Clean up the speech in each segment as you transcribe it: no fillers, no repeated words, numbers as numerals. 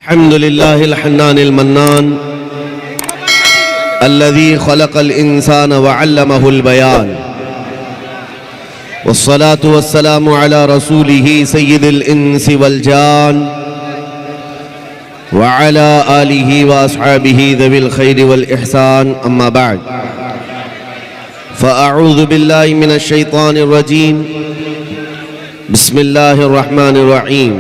अल्हम्दुलिल्लाहिल हन्नानिल mannan अल्लज़ी खलक़ल इंसान व अल्लमहुल बयान वस्सलातु वस्सलामु अला रसूलिही सय्यिदिल इंसी वल जान व अला आलिही व अस्हाबिही ज़विल खैरि वल इहसान अम्मा बअद फ़अऊज़ु बिल्लाहि मिनश शैतानिर रजीम बिस्मिल्लाहिर रहमानिर रहीम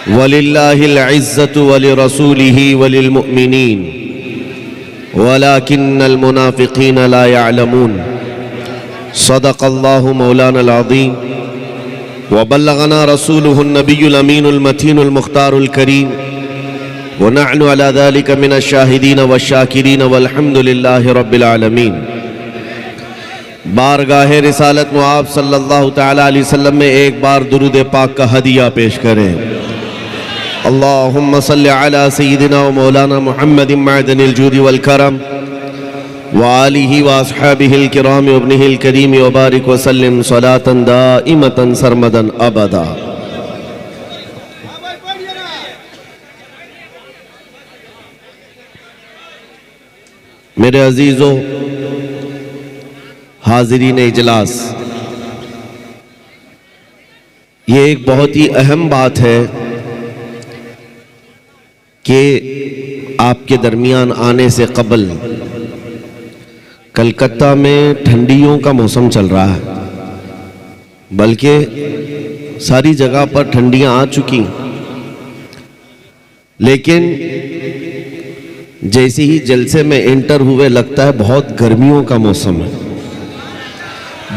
वलिल्लाहिल इज़्ज़तु वलिरसूलिही वलिलमुअ्मिनीन वलाकिन्नल मुनाफ़िक़ीन ला यअलमून सदक़ल्लाहु मौलानाल अज़ीम व बल्लगना रसूलुहुन नबियुल अमीनुल मतीनुल मुख्तारुल करीम व नहनु अला ज़ालिका मिनश शाहिदीन वश्शाकिरीन वल्हम्दुलिल्लाहि रब्बिल आलमीन। बारगाहे रिसालत में आप सल्लल्लाहु तआला अलैहि वसल्लम में एक बार दुरूद पाक का हदिया पेश करें। अल्लाहुम्मा सल्लि अला सय्यिदिना व मौलाना मुहम्मदिन मअदनिल जूदि वल करम व आलिहि व अस्हाबिहिल किराम व इब्निहिल करीम व बारिक व सल्लिम सलातन दाइमतन सरमदन अबदा। मेरे अजीजों, हाज़रीन इजलास, ये एक बहुत ही अहम बात है कि आपके दरमियान आने से कबल कलकत्ता में ठंडियों का मौसम चल रहा है, बल्कि सारी जगह पर ठंडियां आ चुकी, लेकिन जैसे ही जलसे में एंटर हुए लगता है बहुत गर्मियों का मौसम है।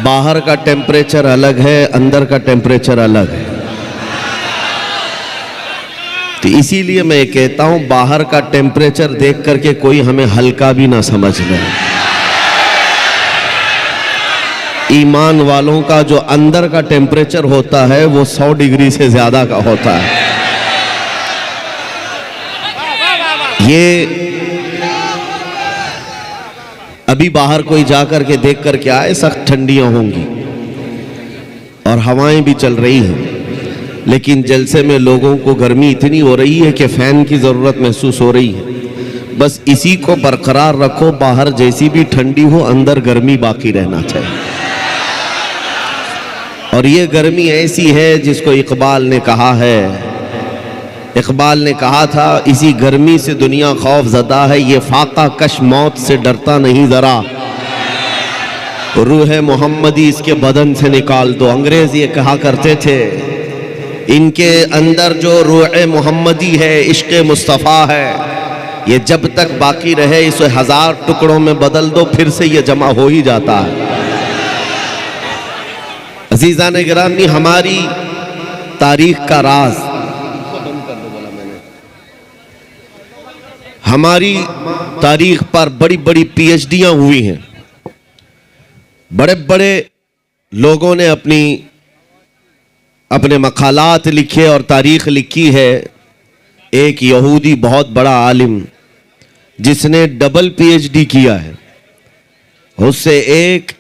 बाहर का टेम्परेचर अलग है, अंदर का टेम्परेचर अलग है। तो इसीलिए मैं कहता हूं बाहर का टेम्परेचर देख करके कोई हमें हल्का भी ना समझ ले। ईमान वालों का जो अंदर का टेम्परेचर होता है वो 100 डिग्री से ज्यादा का होता है। ये अभी बाहर कोई जाकर के देख करके आए, सख्त ठंडियां होंगी और हवाएं भी चल रही हैं, लेकिन जलसे में लोगों को गर्मी इतनी हो रही है कि फैन की ज़रूरत महसूस हो रही है। बस इसी को बरकरार रखो, बाहर जैसी भी ठंडी हो अंदर गर्मी बाकी रहना चाहिए। और ये गर्मी ऐसी है जिसको इकबाल ने कहा है, इकबाल ने कहा था इसी गर्मी से दुनिया खौफ ज़दा है, ये फाका कश मौत से डरता नहीं ज़रा, रूह मोहम्मदी इसके बदन से निकाल दो। अंग्रेज़ ये कहा करते थे, इनके अंदर जो रूह मोहम्मदी है, इश्क़ मुस्तफ़ा है, ये जब तक बाकी रहे इसे 1000 टुकड़ों में बदल दो, फिर से ये जमा हो ही जाता है। अज़ीज़ान गिरामी, हमारी तारीख का राज, हमारी तारीख पर बड़ी बड़ी पीएचडियां हुई हैं, बड़े बड़े लोगों ने अपने मकालात लिखे और तारीख लिखी है। एक यहूदी बहुत बड़ा आलिम जिसने डबल पीएचडी किया है, उससे एक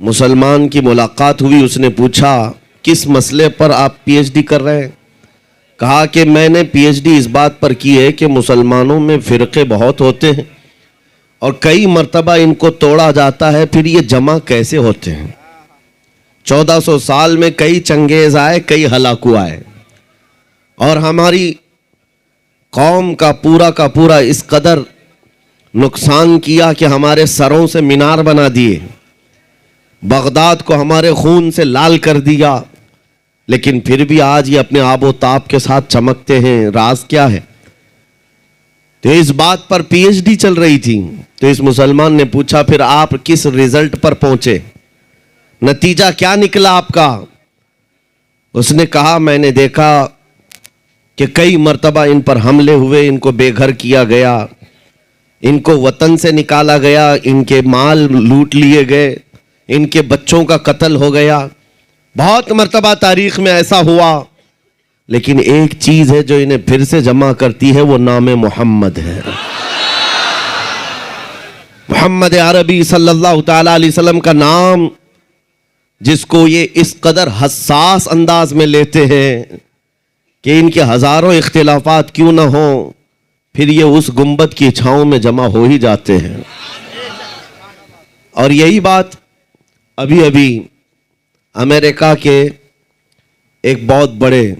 मुसलमान की मुलाकात हुई। उसने पूछा किस मसले पर आप पीएचडी कर रहे हैं? कहा कि मैंने पीएचडी इस बात पर की है कि मुसलमानों में फ़िरक़े बहुत होते हैं और कई मर्तबा इनको तोड़ा जाता है, फिर ये जमा कैसे होते हैं। 1400 साल में कई चंगेज आए, कई हलाकू आए, और हमारी कौम का पूरा इस कदर नुकसान किया कि हमारे सरों से मीनार बना दिए, बगदाद को हमारे खून से लाल कर दिया, लेकिन फिर भी आज ये अपने आबो ताब के साथ चमकते हैं। राज क्या है? तो इस बात पर पीएचडी चल रही थी। तो इस मुसलमान ने पूछा फिर आप किस रिजल्ट पर पहुंचे, नतीजा क्या निकला आपका? उसने कहा मैंने देखा कि कई मर्तबा इन पर हमले हुए, इनको बेघर किया गया, इनको वतन से निकाला गया, इनके माल लूट लिए गए, इनके बच्चों का कत्ल हो गया। बहुत मर्तबा तारीख में ऐसा हुआ, लेकिन एक चीज है जो इन्हें फिर से जमा करती है, वो नाम मोहम्मद है। मोहम्मद अरबी सल्लल्लाहु तआला अलैहि वसल्लम का नाम, जिसको ये इस कदर हसास अंदाज में लेते हैं कि इनके हजारों इख्तिलाफात क्यों ना हो, फिर ये उस गुंबद की छांव में जमा हो ही जाते हैं। और यही बात अभी अभी अमेरिका के एक बहुत बड़े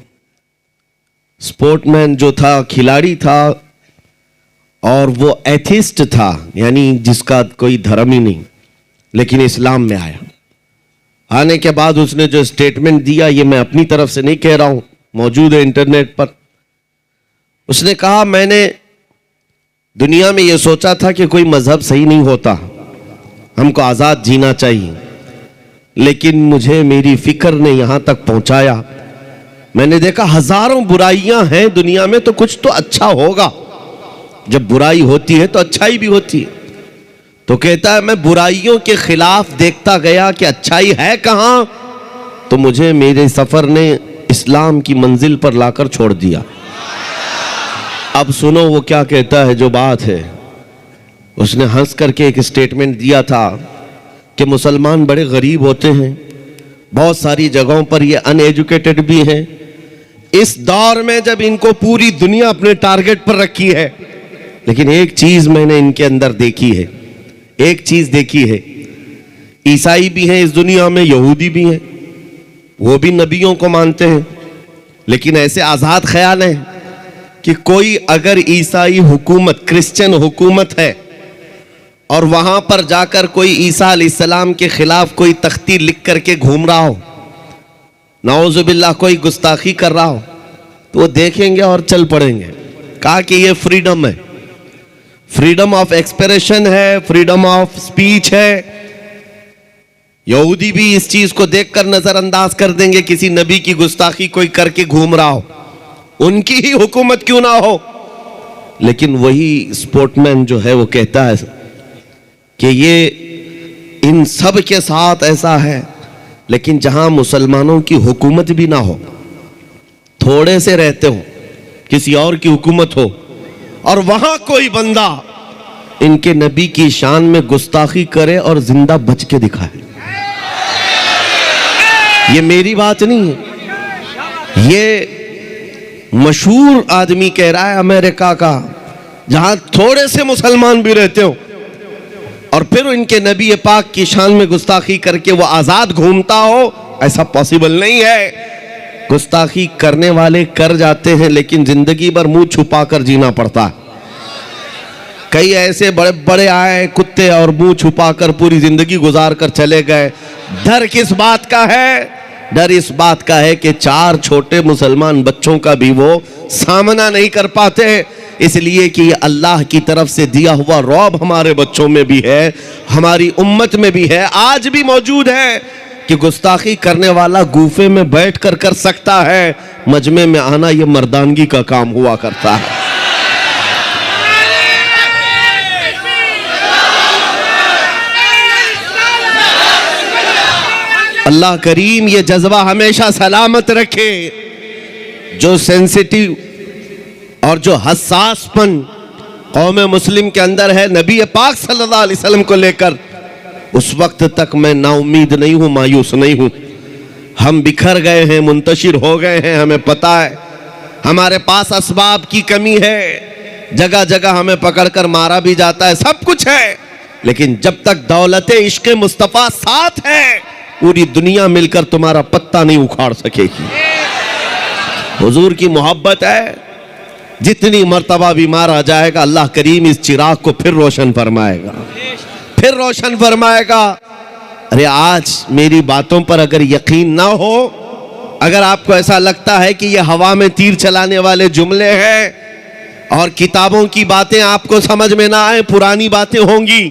स्पोर्टमैन जो था, खिलाड़ी था, और वो एथिस्ट था, यानी जिसका कोई धर्म ही नहीं, लेकिन इस्लाम में आया। आने के बाद उसने जो स्टेटमेंट दिया, ये मैं अपनी तरफ से नहीं कह रहा हूं, मौजूद है इंटरनेट पर। उसने कहा, मैंने दुनिया में ये सोचा था कि कोई मजहब सही नहीं होता, हमको आजाद जीना चाहिए, लेकिन मुझे मेरी फिक्र ने यहां तक पहुंचाया। मैंने देखा हजारों बुराइयां हैं दुनिया में, तो कुछ तो अच्छा होगा। जब बुराई होती है तो अच्छाई भी होती है। तो कहता है, मैं बुराइयों के खिलाफ देखता गया कि अच्छाई है कहां, तो मुझे मेरे सफर ने इस्लाम की मंजिल पर लाकर छोड़ दिया। अब सुनो वो क्या कहता है, जो बात है। उसने हंस करके एक स्टेटमेंट दिया था कि मुसलमान बड़े गरीब होते हैं, बहुत सारी जगहों पर ये अनएजुकेटेड भी हैं। इस दौर में जब इनको पूरी दुनिया अपने टारगेट पर रखी है, लेकिन एक चीज मैंने इनके अंदर देखी है, एक चीज देखी है, ईसाई भी हैं इस दुनिया में, यहूदी भी हैं, वो भी नबियों को मानते हैं, लेकिन ऐसे आजाद ख्याल है कि कोई अगर ईसाई हुकूमत, क्रिश्चियन हुकूमत है, और वहां पर जाकर कोई ईसा अलैहिस्सलाम के खिलाफ कोई तख्ती लिख करके घूम रहा हो, नाउजुबिल्लाह कोई गुस्ताखी कर रहा हो, तो वो देखेंगे और चल पड़ेंगे। कहा कि ये फ्रीडम है, फ्रीडम ऑफ एक्सप्रेशन है, फ्रीडम ऑफ स्पीच है। यहूदी भी इस चीज को देखकर नजरअंदाज कर देंगे, किसी नबी की गुस्ताखी कोई करके घूम रहा हो, उनकी ही हुकूमत क्यों ना हो। लेकिन वही स्पोर्टमैन जो है वो कहता है कि ये इन सब के साथ ऐसा है, लेकिन जहां मुसलमानों की हुकूमत भी ना हो, थोड़े से रहते हो, किसी और की हुकूमत हो, और वहां कोई बंदा इनके नबी की शान में गुस्ताखी करे और जिंदा बच के दिखाए। ये मेरी बात नहीं है, ये मशहूर आदमी कह रहा है अमेरिका का, जहां थोड़े से मुसलमान भी रहते हो और फिर इनके नबी पाक की शान में गुस्ताखी करके वो आजाद घूमता हो, ऐसा पॉसिबल नहीं है। गुस्ताखी करने वाले कर जाते हैं, लेकिन जिंदगी भर मुंह छुपा कर जीना पड़ता है। कई ऐसे बड़े बड़े आए कुत्ते और मुंह छुपा कर पूरी जिंदगी गुजार कर चले गए। डर किस बात का है? डर इस बात का है कि 4 छोटे मुसलमान बच्चों का भी वो सामना नहीं कर पाते, इसलिए कि अल्लाह की तरफ से दिया हुआ रौब हमारे बच्चों में भी है, हमारी उम्मत में भी है, आज भी मौजूद है कि गुस्ताखी करने वाला गूफे में बैठकर कर सकता है, मजमे में आना ये मर्दानगी का काम हुआ करता है। अल्लाह करीम ये जज्बा हमेशा सलामत रखे। जो सेंसिटिव और जो हसासपन कौम मुस्लिम के अंदर है नबी पाक सल्लल्लाहु अलैहि वसल्लम को लेकर, उस वक्त तक मैं नाउमीद नहीं हूं, मायूस नहीं हूं। हम बिखर गए हैं, मुंतशिर हो गए हैं, हमें पता है हमारे पास असबाब की कमी है, जगह जगह हमें पकड़कर मारा भी जाता है, सब कुछ है, लेकिन जब तक दौलत इश्क मुस्तफा साथ है, पूरी दुनिया मिलकर तुम्हारा पत्ता नहीं उखाड़ सकेगी। हुजूर की मोहब्बत है, जितनी मर्तबा भी मारा जाएगा, अल्लाह करीम इस चिराग को फिर रोशन फरमाएगा, फिर रोशन फरमाएगा। अरे आज मेरी बातों पर अगर यकीन ना हो, अगर आपको ऐसा लगता है कि ये हवा में तीर चलाने वाले जुमले हैं और किताबों की बातें आपको समझ में ना आए, पुरानी बातें होंगी,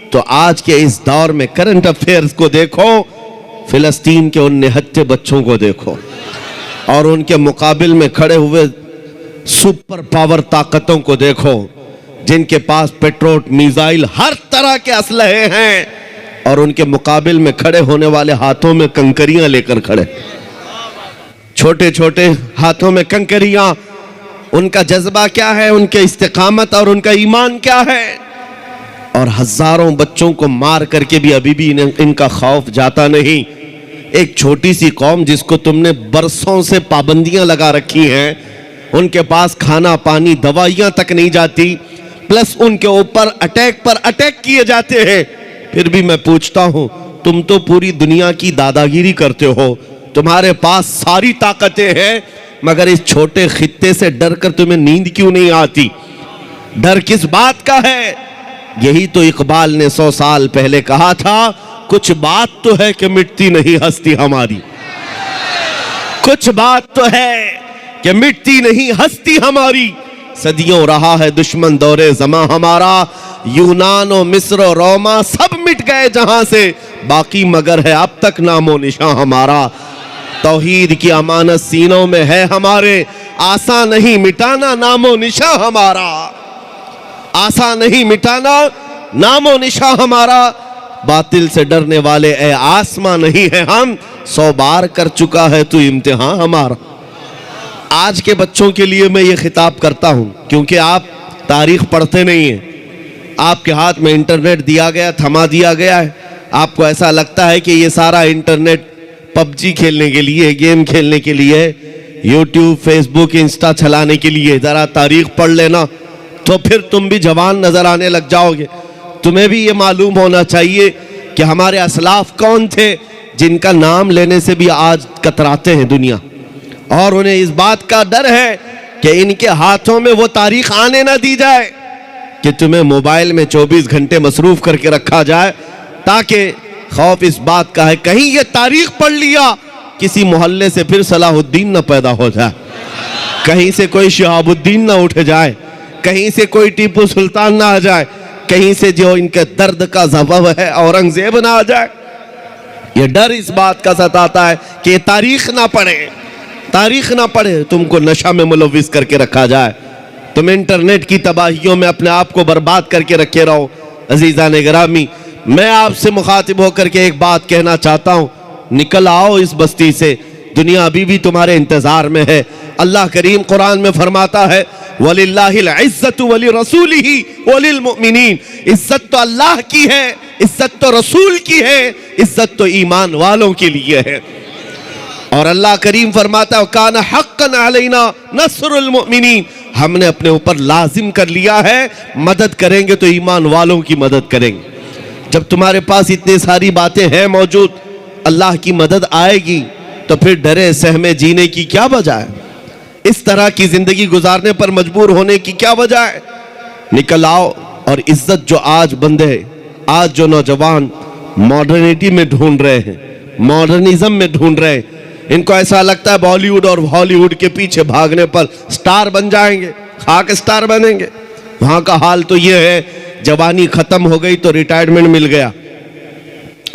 तो आज के इस दौर में करंट अफेयर्स को देखो, फिलिस्तीन के उन निहत्थे बच्चों को देखो और उनके मुकाबिल में खड़े हुए सुपर पावर ताकतों को देखो, जिनके पास पेट्रोल, मिसाइल, हर तरह के असलहे हैं, और उनके मुकाबिल में खड़े होने वाले हाथों में कंकरियां लेकर खड़े, छोटे छोटे हाथों में कंकरियां। उनका जज्बा क्या है, उनके इस्तिकामत और उनका ईमान क्या है। और हजारों बच्चों को मार करके भी अभी भी इनका खौफ जाता नहीं। एक छोटी सी कौम जिसको तुमने बरसों से पाबंदियां लगा रखी हैं, उनके पास खाना पानी दवाइयां तक नहीं जाती, प्लस उनके ऊपर अटैक पर अटैक किए जाते हैं। फिर भी मैं पूछता हूं, तुम तो पूरी दुनिया की दादागिरी करते हो, तुम्हारे पास सारी ताकतें हैं, मगर इस छोटे खित्ते से डर कर तुम्हें नींद क्यों नहीं आती? डर किस बात का है? यही तो इकबाल ने 100 साल पहले कहा था, कुछ बात तो है कि मिटती नहीं हस्ती हमारी, कुछ बात तो है कि मिटती नहीं हस्ती हमारी। सदियों रहा है दुश्मन दौरे ज़मा हमारा, यूनान और मिस्र और रोमा सब मिट गए जहां से, बाकी मगर है अब तक नामो निशां हमारा। तौहीद की अमानत सीनों में है हमारे, आसा नहीं मिटाना नामो निशां हमारा, आसा नहीं मिटाना नामो निशां हमारा। बातिल से डरने वाले ए आसमां नहीं है हम, 100 बार कर चुका है तू इम्तिहान हमारा। आज के बच्चों के लिए मैं ये खिताब करता हूं, क्योंकि आप तारीख पढ़ते नहीं हैं, आपके हाथ में इंटरनेट दिया गया, थमा दिया गया है, आपको ऐसा लगता है कि ये सारा इंटरनेट पबजी खेलने के लिए, गेम खेलने के लिए, यूट्यूब फेसबुक इंस्टा चलाने के लिए। जरा तारीख पढ़ लेना तो फिर तुम भी जवान नजर आने लग जाओगे। तुम्हें भी ये मालूम होना चाहिए कि हमारे असलाफ कौन थे जिनका नाम लेने से भी आज कतराते हैं दुनिया, और उन्हें इस बात का डर है कि इनके हाथों में वो तारीख आने ना दी जाए कि तुम्हें मोबाइल में 24 घंटे मसरूफ करके रखा जाए, ताकि खौफ इस बात का है कहीं ये तारीख पढ़ लिया किसी मोहल्ले से फिर सलाहुद्दीन ना पैदा हो जाए, कहीं से कोई शिहाबुद्दीन ना उठ जाए, कहीं से कोई टीपू सुल्तान ना आ जाए, कहीं से जो इनके दर्द का सबब है औरंगजेब ना आ जाए। ये डर इस बात का सताता है कि तारीख ना पढ़े, तारीख ना पढ़े, तुमको नशा में मुलविस करके रखा जाए, तुम इंटरनेट की तबाहियों में अपने आप को बर्बाद करके रखे रहो। अजीज़ान गिरामी, मैं आपसे मुखातिब होकर के एक बात कहना चाहता हूँ, निकल आओ इस बस्ती से, दुनिया अभी भी तुम्हारे इंतजार में है। अल्लाह करीम कुरान में फरमाता है, वलिल्लाहिल इज्जतु वली रसूलिही वलिल मुमिनीन, इज्जत तो अल्लाह की है, इज्जत तो रसूल की है, इज्जत तो ईमान वालों के लिए है। और अल्लाह करीम फरमाता है, काना हक्कन अलैना नस्रुल मुमिनीन, हमने अपने ऊपर लाजिम कर लिया है, मदद करेंगे तो ईमान वालों की मदद करेंगे। जब तुम्हारे पास इतनी सारी बातें हैं मौजूद, अल्लाह की मदद आएगी तो फिर डरे सहमे जीने की क्या वजह है? इस तरह की जिंदगी गुजारने पर मजबूर होने की क्या वजह है? निकल आओ और इज्जत जो आज बंदे, आज जो नौजवान मॉडर्निटी में ढूंढ रहे हैं, मॉडर्निज्म में ढूंढ रहे हैं, इनको ऐसा लगता है बॉलीवुड और हॉलीवुड के पीछे भागने पर स्टार बन जाएंगे, खाक स्टार बनेंगे। वहां का हाल तो यह है, जवानी खत्म हो गई तो रिटायरमेंट मिल गया,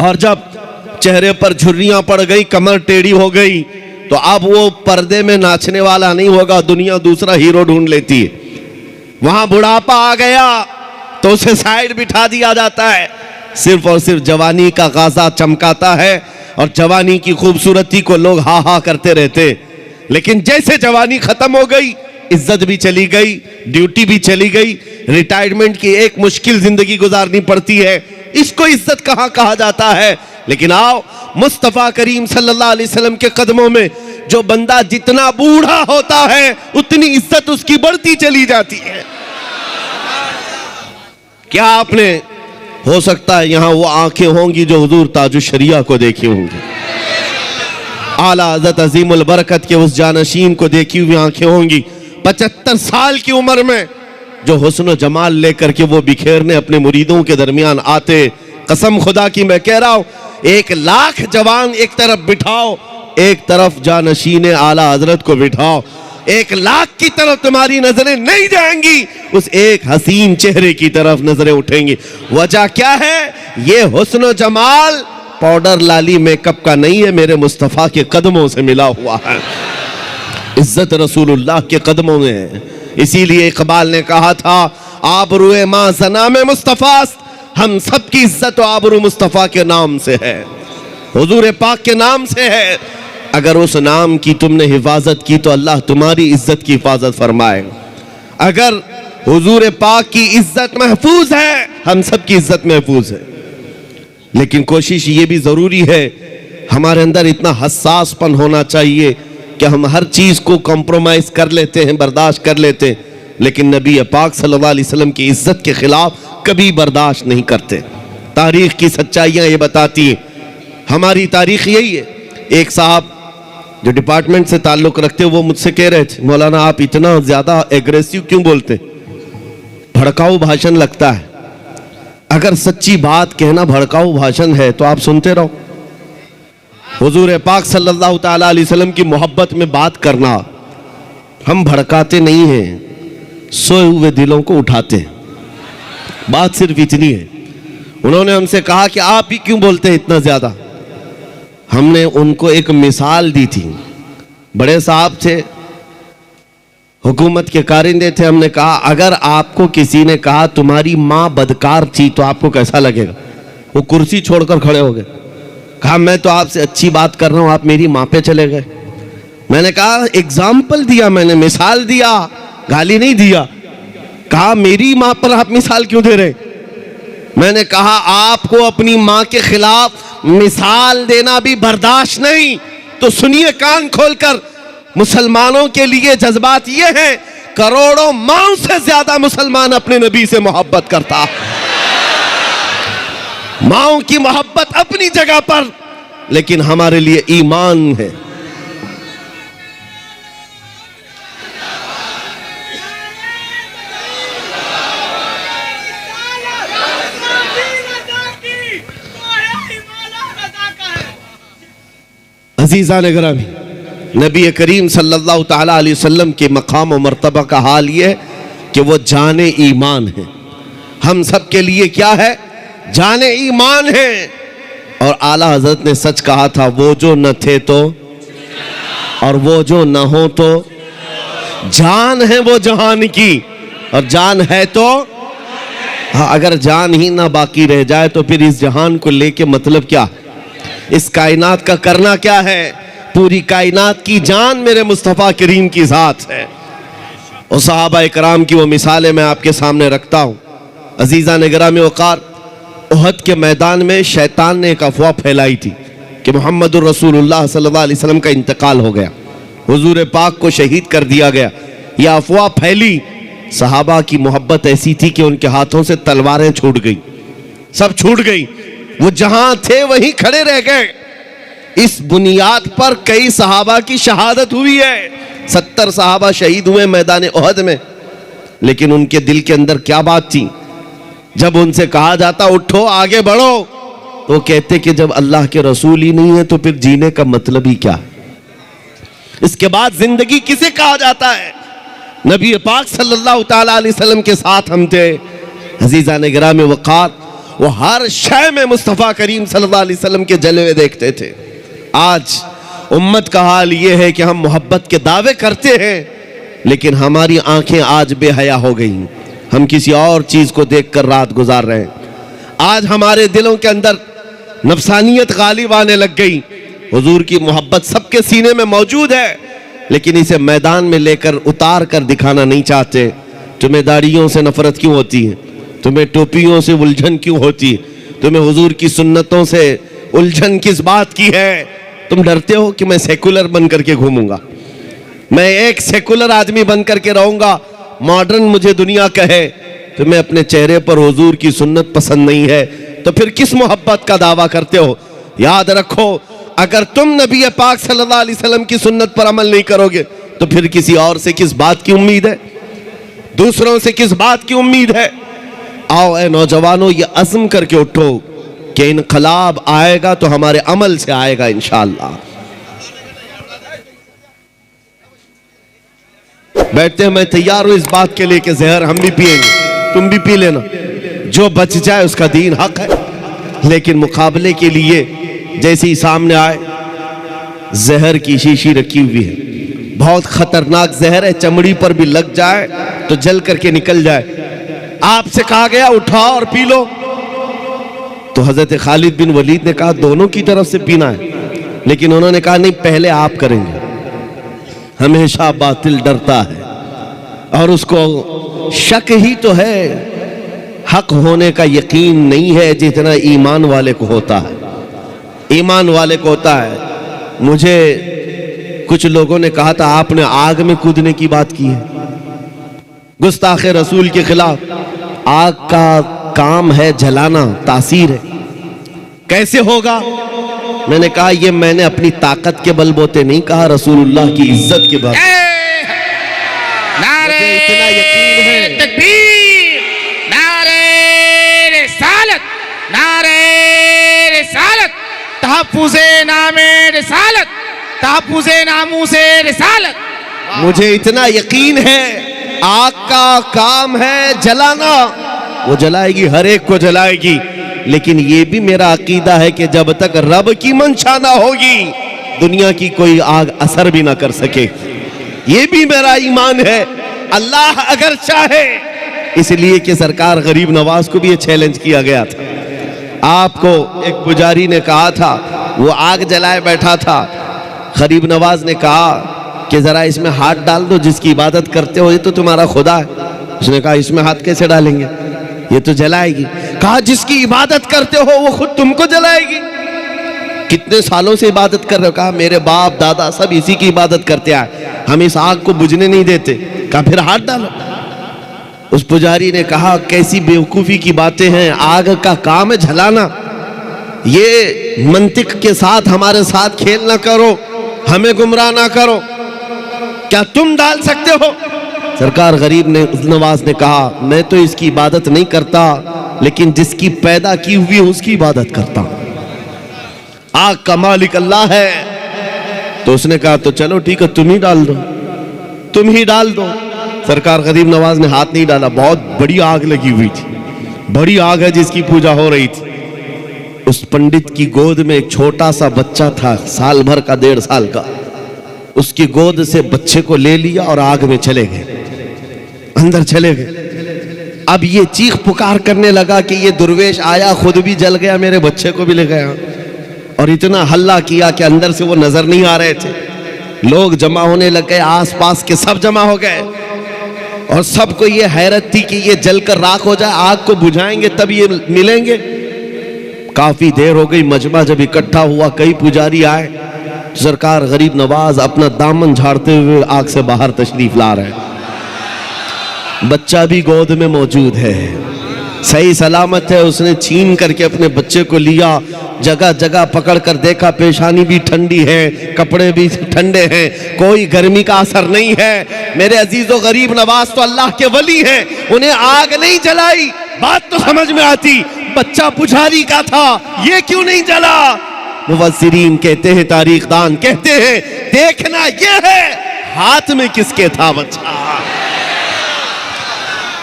और जब चेहरे पर झुर्रियां पड़ गई, कमर टेढ़ी हो गई, तो अब वो पर्दे में नाचने वाला नहीं होगा, दुनिया दूसरा हीरो ढूंढ लेती है। वहां बुढ़ापा आ गया तो उसे साइड बिठा दिया जाता है, सिर्फ और सिर्फ जवानी का गाजा चमकाता है और जवानी की खूबसूरती को लोग हा हा करते रहते। लेकिन जैसे जवानी खत्म हो गई, इज्जत भी चली गई, ड्यूटी भी चली गई, रिटायरमेंट की एक मुश्किल जिंदगी गुजारनी पड़ती है। इसको इज्जत कहां कहा जाता है? लेकिन आओ, मुस्तफा करीम सल्लल्लाहु अलैहि वसल्लम के कदमों में जो बंदा जितना बूढ़ा होता है उतनी इज्जत उसकी बढ़ती चली जाती है। क्या आपने, हो सकता है यहां वो आंखें होंगी जो हुजूर ताजुल शरिया को देखी होंगी, आला हज़रत अजीमुल बरकत के उस जानशीन को देखी हुई आंखें होंगी, 75 साल की उम्र में जो हुस्न जमाल लेकर के वो बिखेरने अपने मुरीदों के दरमियान आते। कसम खुदा की मैं कह रहा हूं, 1 लाख जवान एक तरफ बिठाओ, एक तरफ जानशीन आला हजरत को बिठाओ, 1 लाख की तरफ तुम्हारी नजरें नहीं जाएंगी, उस एक हसीन चेहरे की तरफ नजरें उठेंगी। वजह क्या है? ये हुस्न जमाल पाउडर लाली मेकअप का नहीं है, मेरे मुस्तफा के कदमों से मिला हुआ है, इज्जत रसूलुल्लाह के कदमों में है। इसीलिए इकबाल ने कहा था, आबरूए मां जना में मुस्तफा, हम सब की इज्जत और आबरू मुस्तफा के नाम से है, हुजूर पाक के नाम से है। अगर उस नाम की तुमने हिफाजत की तो अल्लाह तुम्हारी इज्जत की हिफाजत फरमाएगा। अगर हुजूर पाक की इज्जत महफूज है, हम सब की इज्जत महफूज है। लेकिन कोशिश ये भी जरूरी है, हमारे अंदर इतना हसासपन होना चाहिए कि हम हर चीज़ को कॉम्प्रोमाइज़ कर लेते हैं, बर्दाश्त कर लेते हैं, लेकिन नबी पाक सल्लल्लाहु अलैहि वसल्लम की इज़्ज़त के ख़िलाफ़ कभी बर्दाश्त नहीं करते। तारीख़ की सच्चाइयाँ ये बताती हैं, हमारी तारीख़ यही है। एक साहब जो डिपार्टमेंट से ताल्लुक़ रखते वो मुझसे कह रहे थे, मौलाना आप इतना ज़्यादा एग्रेसिव क्यों बोलते, भड़काऊ भाषण लगता है। अगर सच्ची बात कहना भड़काऊ भाषण है तो आप सुनते रहो। हुजूर पाक सल्लल्लाहु ताला अलैहि वसल्लम की मोहब्बत में बात करना, हम भड़काते नहीं हैं, सोए हुए दिलों को उठाते हैं। बात सिर्फ इतनी है। उन्होंने हमसे कहा कि आप ही क्यों बोलते हैं इतना ज़्यादा। हमने उनको एक मिसाल दी थी। बड़े साहब थे, हुकूमत के कारिंदे थे। हमने कहा अगर आपको किसी ने कहा तुम्हारी माँ बदकार थी तो आपको कैसा लगेगा। वो कुर्सी छोड़कर खड़े हो गए। कहा मैं तो आपसे अच्छी बात कर रहा हूँ, आप मेरी माँ पे चले गए। मैंने कहा एग्जाम्पल दिया, मैंने मिसाल दिया, गाली नहीं दिया। कहा मेरी माँ पर आप मिसाल क्यों दे रहे। मैंने कहा आपको अपनी माँ के खिलाफ मिसाल देना भी बर्दाश्त नहीं। तो सुनिए कान खोलकर, मुसलमानों के लिए जज्बात ये हैं, करोड़ों माओं से ज्यादा मुसलमान अपने नबी से मोहब्बत करता। माओं की मोहब्बत अपनी जगह पर, लेकिन हमारे लिए ईमान है। अजीज़ान गिरामी, नबी करीम सल्लल्लाहु ताला अलैहि वसल्लम के मकाम और मर्तबा का हाल ये है कि वो जाने ईमान है। हम सब के लिए क्या है, जाने ईमान है। और आला हजरत ने सच कहा था, वो जो न थे तो और वो जो न हो तो, जान है वो जहान की और जान है तो हाँ, अगर जान ही ना बाकी रह जाए तो फिर इस जहान को लेके मतलब क्या, इस कायनात का करना क्या है। पूरी कायनात की जान मेरे मुस्तफ़ा करीम की ज़ात है। और सहाबा इकराम की वो मिसालें मैं आपके सामने रखता हूँ। अजीज़ा निगरामी वक़ार, उहद के मैदान में शैतान ने एक अफवाह फैलाई थी कि मोहम्मदुर रसूलुल्लाह सल्लल्लाहु अलैहि वसल्लम का इंतकाल हो गया, हुजूर पाक को शहीद कर दिया गया। यह अफवाह फैली। सहाबा की मोहब्बत ऐसी थी कि उनके हाथों से तलवारें छूट गई, सब छूट गई। वो जहां थे वहीं खड़े रह गए। इस बुनियाद पर कई सहाबा की शहादत हुई है। 70 सहाबा शहीद हुए मैदान उहद में। लेकिन उनके दिल के अंदर क्या बात थी, जब उनसे कहा जाता उठो आगे बढ़ो, तो कहते कि जब अल्लाह के रसूल ही नहीं है तो फिर जीने का मतलब ही क्या। इसके बाद जिंदगी किसे कहा जाता है। नबी पाक सल्लल्लाहु ताला अलैहि वसल्लम के साथ हम थे। अजीज़ा निगरामी वक़ार, वो हर शय में मुस्तफ़ा करीम सल्लल्लाहु अलैहि वसल्लम के जलवे देखते थे। आज उम्मत का हाल ये है कि हम मोहब्बत के दावे करते हैं, लेकिन हमारी आंखें आज बेहया हो गई। हम किसी और चीज़ को देखकर रात गुजार रहे हैं। आज हमारे दिलों के अंदर नफसानियत गालिब आने लग गई। हुजूर की मोहब्बत सबके सीने में मौजूद है, लेकिन इसे मैदान में लेकर उतार कर दिखाना नहीं चाहते। तुम्हें दाढ़ियों से नफरत क्यों होती है, तुम्हें टोपियों से उलझन क्यों होती है, तुम्हें हुजूर की सुन्नतों से उलझन किस बात की है। तुम डरते हो कि मैं सेकुलर बन करके घूमूंगा, मैं एक सेकुलर आदमी बन करके रहूंगा, मॉडर्न मुझे दुनिया कहे। तुम्हें अपने चेहरे पर हुजूर की सुन्नत पसंद नहीं है तो फिर किस मोहब्बत का दावा करते हो। याद रखो, अगर तुम नबी पाक सल्लल्लाहु अलैहि वसल्लम की सुन्नत पर अमल नहीं करोगे तो फिर किसी और से किस बात की उम्मीद है, दूसरों से किस बात की उम्मीद है। आओ ए नौजवानों, ये अज़्म करके उठो कि इनकलाब आएगा तो हमारे अमल से आएगा इंशाअल्लाह। बैठते हैं, मैं तैयार हूं इस बात के लिए कि जहर हम भी पिएंगे, तुम भी पी लेना, जो बच जाए उसका दीन हक है। लेकिन मुकाबले के लिए जैसे ही सामने आए, जहर की शीशी रखी हुई है, बहुत खतरनाक जहर है, चमड़ी पर भी लग जाए तो जल करके निकल जाए। आपसे कहा गया उठाओ और पी लो, तो हजरत खालिद बिन वलीद ने कहा दोनों की तरफ से पीना है, लेकिन उन्होंने कहा नहीं, पहले आप करेंगे। हमेशा बातिल डरता है और उसको शक ही तो है, हक होने का यकीन नहीं है जितना ईमान वाले को होता है। ईमान वाले को होता है। मुझे कुछ लोगों ने कहा था आपने आग में कूदने की बात की है, गुस्ताखे रसूल के खिलाफ। आग का काम है जलाना, तासीर है, कैसे होगा? मैंने कहा ये मैंने अपनी ताकत के बलबूते नहीं कहा, रसूलुल्लाह की इज्जत के बल। नारे इतना यकीन है। तकबीर, नारे रिसालत, नारे रिसालत, तहफ्फुज़े नामे रिसालत, तहफ्फुज़े नामूसे रिसालत। मुझे इतना यकीन है आग का काम है जलाना, वो जलाएगी, हर एक को जलाएगी। लेकिन ये भी मेरा अकीदा है कि जब तक रब की मंशा ना होगी दुनिया की कोई आग असर भी ना कर सके। ये भी मेरा ईमान है, अल्लाह अगर चाहे। इसलिए कि सरकार गरीब नवाज को भी ये चैलेंज किया गया था। आपको एक पुजारी ने कहा था, वो आग जलाए बैठा था, गरीब नवाज ने कहा कि जरा इसमें हाथ डाल दो, जिसकी इबादत करते हो ये तो तुम्हारा खुदा है। उसने कहा इसमें हाथ कैसे डालेंगे, ये तो जलाएगी। कहा जिसकी इबादत करते हो वो खुद तुमको जलाएगी। कितने सालों से इबादत कर रहे हो? कहा मेरे बाप दादा सब इसी की इबादत करते आए, हम इस आग को बुझने नहीं देते। कहा फिर हाथ डालो। उस पुजारी ने कहा कैसी बेवकूफी की बातें हैं, आग का काम है जलाना, ये मंतिक के साथ हमारे साथ खेल ना करो, हमें गुमराह ना करो, क्या तुम डाल सकते हो? सरकार गरीब नवाज ने कहा मैं तो इसकी इबादत नहीं करता, लेकिन जिसकी पैदा की हुई है उसकी इबादत करता हूं। आग का मालिक अल्लाह है। तो उसने कहा तो चलो ठीक है, तुम ही डाल दो, तुम ही डाल दो। सरकार गरीब नवाज ने हाथ नहीं डाला। बहुत बड़ी आग लगी हुई थी, बड़ी आग है जिसकी पूजा हो रही थी। उस पंडित की गोद में एक छोटा सा बच्चा था, साल भर का, 1.5 साल का। उसकी गोद से बच्चे को ले लिया और आग में चले गए, अंदर चले गए। अब ये चीख पुकार करने लगा कि ये दुर्वेश आया, खुद भी जल गया, मेरे बच्चे को भी ले गया। और इतना हल्ला किया कि अंदर से वो नजर नहीं आ रहे थे। लोग जमा होने लग गए, आसपास के सब जमा हो गए और सबको ये हैरत थी कि ये जलकर राख हो जाए, आग को बुझाएंगे तब ये मिलेंगे। काफी देर हो गई, मजमा जब इकट्ठा हुआ, कई पुजारी आए। सरकार गरीब नवाज अपना दामन झाड़ते हुए आग से बाहर तशरीफ ला रहे हैं। बच्चा भी गोद में मौजूद है, सही सलामत है। उसने छीन करके अपने बच्चे को लिया, जगह जगह पकड़ कर देखा, पेशानी भी ठंडी है, कपड़े भी ठंडे हैं, कोई गर्मी का असर नहीं है। मेरे अजीजों गरीब नवाज तो अल्लाह के वली हैं, उन्हें आग नहीं जलाई। बात तो समझ में आती, बच्चा पुजारी का था, ये क्यों नहीं जला? मुफस्सिरीन कहते हैं, तारीखदान कहते हैं, देखना यह है हाथ में किसके था बच्चा।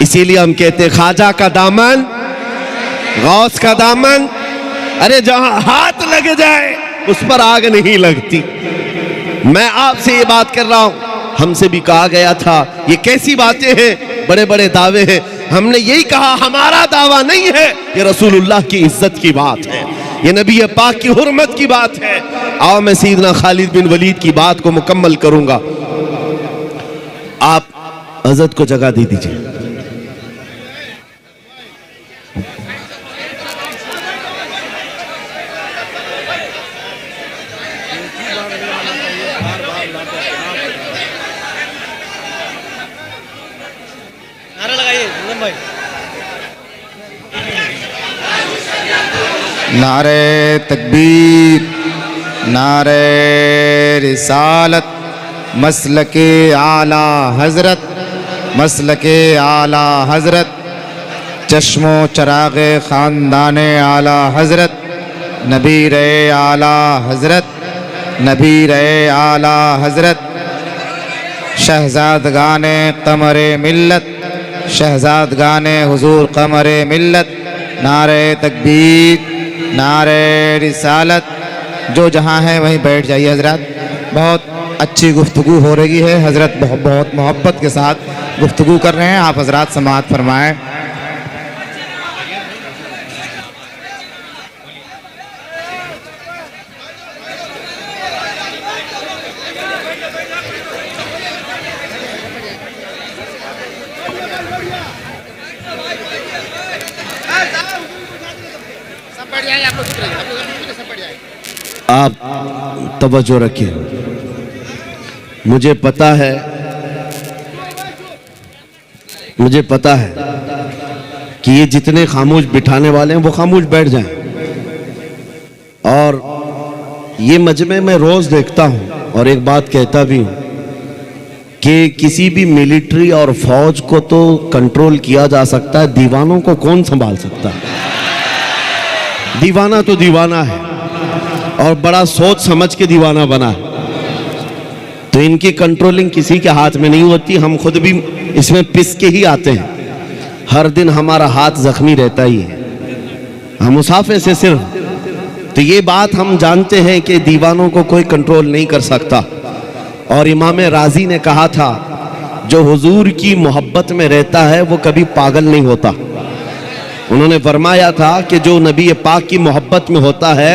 इसीलिए हम कहते हैं ख्वाजा का दामन, गौस का दामन, अरे जहां हाथ लग जाए उस पर आग नहीं लगती। मैं आपसे ये बात कर रहा हूं, हमसे भी कहा गया था ये कैसी बातें हैं, बड़े बड़े दावे हैं। हमने यही कहा हमारा दावा नहीं है, ये रसूलुल्लाह की इज्जत की बात है, ये नबी पाक की हुर्मत की बात है। आओ मैं सैयदना खालिद बिन वलीद की बात को मुकम्मल करूंगा। आप हजरत को जगह दे दीजिए। नारे तकबीर, नारे रिसालत, मसलके आला हजरत, मसलके आला हजरत, चश्मो चरागे ख़ानदाने आला हजरत, नबीर आला हजरत, नबीर आला हजरत, शहजादगाने कमरे मिल्लत, शहजादगाने हुजूर कमरे मिल्लत। नारे तकबीर, नारे रिसालत। जो जहाँ है वहीं बैठ जाइए हजरत। बहुत अच्छी गुफ्तगू हो रही है, हजरत बहुत मोहब्बत के साथ गुफ्तगू कर रहे हैं, आप हजरत समाअत फरमाएं। सब बैठ जाए, आप लोग सब बैठ जाए। आप तवज्जो रखें। मुझे पता है कि ये जितने खामोश बिठाने वाले हैं वो खामोश बैठ जाएं। और ये मजमे में रोज देखता हूं और एक बात कहता भी हूं कि किसी भी मिलिट्री और फौज को तो कंट्रोल किया जा सकता है, दीवानों को कौन संभाल सकता है। दीवाना तो दीवाना है और बड़ा सोच समझ के दीवाना बना है, तो इनकी कंट्रोलिंग किसी के हाथ में नहीं होती। हम खुद भी इसमें पिस के ही आते हैं, हर दिन हमारा हाथ जख्मी रहता ही है, हम मुसाफे से सिर्फ। तो ये बात हम जानते हैं कि दीवानों को कोई कंट्रोल नहीं कर सकता। और इमाम राजी ने कहा था, जो हुजूर की मोहब्बत में रहता है वो कभी पागल नहीं होता। उन्होंने फरमाया था कि जो नबी पाक की मोहब्बत में होता है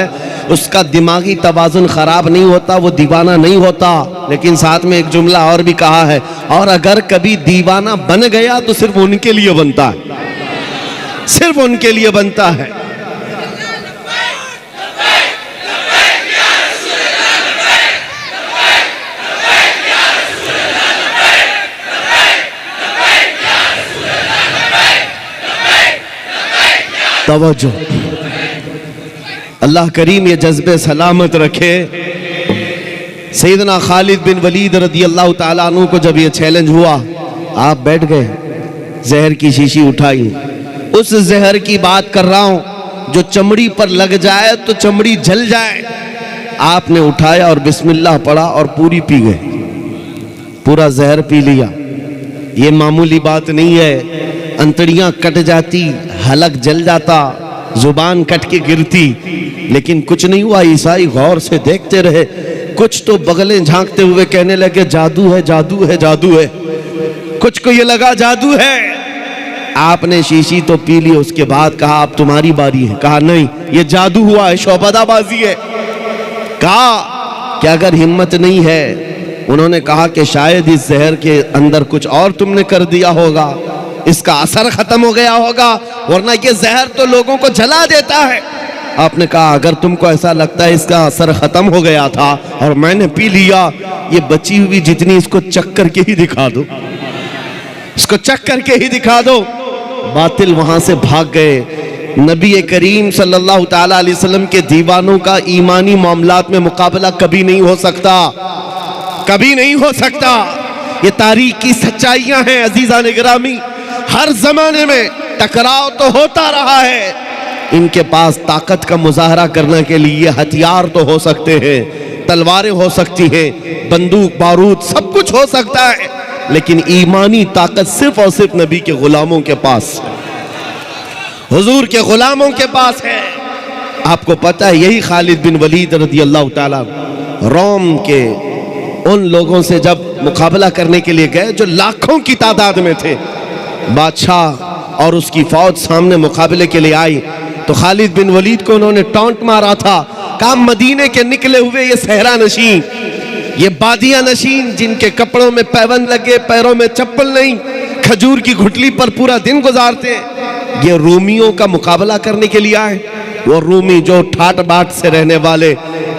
उसका दिमागी तवाज़ुन ख़राब नहीं होता, वो दीवाना नहीं होता। लेकिन साथ में एक जुमला और भी कहा है, और अगर कभी दीवाना बन गया तो सिर्फ उनके लिए बनता है, सिर्फ उनके लिए बनता है। तवज्जो, अल्लाह करीम ये जज्बे सलामत रखे। सैयदना खालिद बिन वलीद रदी अल्लाह ताला अन्हु को जब ये चैलेंज हुआ, आप बैठ गए, जहर की शीशी उठाई। उस जहर की बात कर रहा हूं जो चमड़ी पर लग जाए तो चमड़ी जल जाए। आपने उठाया और बिस्मिल्लाह पढ़ा और पूरी पी गए, पूरा जहर पी लिया। ये मामूली बात नहीं है, अंतड़ियां कट जाती, हलक जल जाता, जुबान कट के गिरती, लेकिन कुछ नहीं हुआ। ईसाई गौर से देखते रहे, कुछ तो बगलें झांकते हुए कहने लगे जादू है, जादू है, जादू है। कुछ को ये लगा जादू है। आपने शीशी तो पी ली, उसके बाद कहा अब तुम्हारी बारी है। कहा नहीं, ये जादू हुआ है, शौबदाबाजी है। कहा कि अगर हिम्मत नहीं है, उन्होंने कहा कि शायद इस जहर के अंदर कुछ और तुमने कर दिया होगा, इसका असर खत्म हो गया होगा, वरना ये जहर तो लोगों को जला देता है। आपने कहा अगर तुमको ऐसा लगता है इसका असर खत्म हो गया था और मैंने पी लिया, ये बची हुई जितनी इसको चख करके ही दिखा दो, इसको चख करके ही दिखा दो। बातिल वहां से भाग गए। नबी करीम सल्लल्लाहु ताला अलैहि वसल्लम के दीवानों का ईमानी मामलात में मुकाबला कभी नहीं हो सकता, कभी नहीं हो सकता। ये तारीख की सच्चाइयां हैं अजीजान गिरामी। हर जमाने में टकराव तो होता रहा है। इनके पास ताकत का मुजाहरा करने के लिए हथियार तो हो सकते हैं, तलवारें हो सकती हैं, बंदूक बारूद सब कुछ हो सकता है, लेकिन ईमानी ताकत सिर्फ और सिर्फ नबी के गुलामों के पास, हुजूर के गुलामों के पास है। आपको पता है, यही खालिद बिन वलीद रज़ी अल्लाह ताला रोम के उन लोगों से जब मुकाबला करने के लिए गए जो लाखों की तादाद में थे, बादशाह और उसकी फौज सामने मुकाबले के लिए आई, तो खालिद बिन वलीद को उन्होंने टॉन्ट मारा था। कहा मदीने के निकले हुए ये सहरा नशीन, ये बादिया नशीन, जिनके कपड़ों में पैबंद लगे, पैरों में चप्पल नहीं, खजूर की घुटली पर पूरा दिन गुजारते, ये रूमियों का मुकाबला करने के लिए आए। वो रूमी जो ठाट बाट से रहने वाले,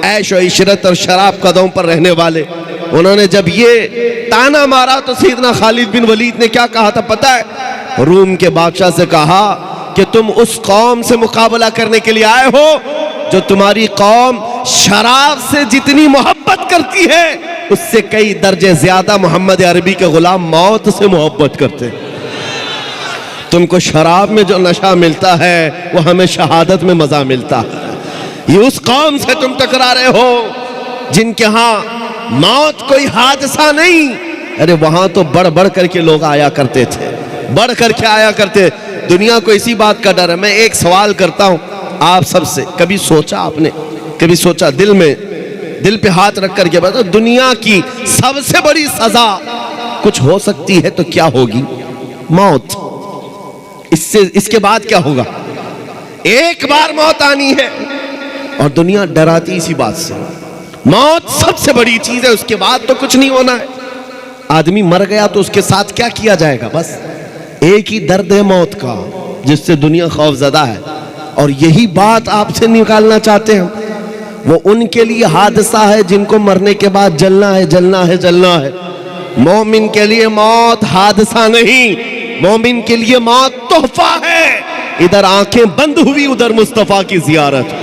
ऐश और इशरत और शराब कदम पर रहने वाले, उन्होंने जब ये ताना मारा तो सैयदना खालिद बिन वलीद ने क्या कहा था पता है? रूम के बादशाह से कहा कि तुम उस कौम से मुकाबला करने के लिए आए हो जो तुम्हारी कौम शराब से जितनी मोहब्बत करती है उससे कई दर्जे ज्यादा मोहम्मद अरबी के गुलाम मौत से मोहब्बत करते। तुमको शराब में जो नशा मिलता है वो हमें शहादत में मजा मिलता है। ये उस कौम से तुम टकरा रहे हो जिनके यहाँ मौत कोई हादसा नहीं। अरे वहां तो बढ़ बढ़ करके लोग आया करते थे, बढ़ करके आया करते। दुनिया को इसी बात का डर है। मैं एक सवाल करता हूं आप सबसे, कभी सोचा आपने, कभी सोचा दिल पे हाथ रख करके बताओ, दुनिया की सबसे बड़ी सजा कुछ हो सकती है तो क्या होगी? मौत। इसके बाद क्या होगा? एक बार मौत आनी है और दुनिया डराती इसी बात से। मौत सबसे बड़ी चीज है, उसके बाद तो कुछ नहीं होना है। आदमी मर गया तो उसके साथ क्या किया जाएगा? बस एक ही दर्द है मौत का, जिससे दुनिया खौफजदा है। और यही बात आपसे निकालना चाहते हैं। वो उनके लिए हादसा है जिनको मरने के बाद जलना है, जलना है, जलना है। मोमिन के लिए मौत हादसा नहीं, मोमिन के लिए मौत तोहफा है। इधर आंखें बंद हुई, उधर मुस्तफा की जियारत।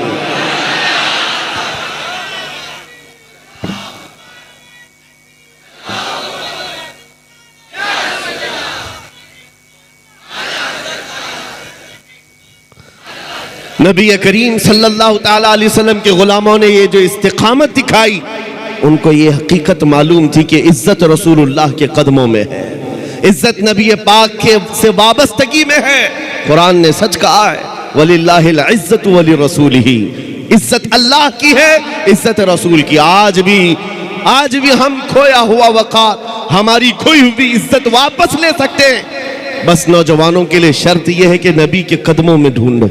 नबी करीम सल्लल्लाहु ताला अलैहि वसल्लम के गुलामों ने ये जो इस्तिकामत दिखाई, उनको ये हकीकत मालूम थी कि इज्जत रसूलुल्लाह के कदमों में है, इज्जत नबी पाक के से वाबस्तगी में है। कुरान ने सच कहा है, वलिल्लाहिल इज्जतु वली रसूलिही, इज्जत अल्लाह की है, इज्जत रसूल की। आज भी हम खोया हुआ वक़ार, हमारी खोई हुई इज्जत वापस ले सकते हैं। बस नौजवानों के लिए शर्त यह है कि नबी के कदमों में ढूंढो,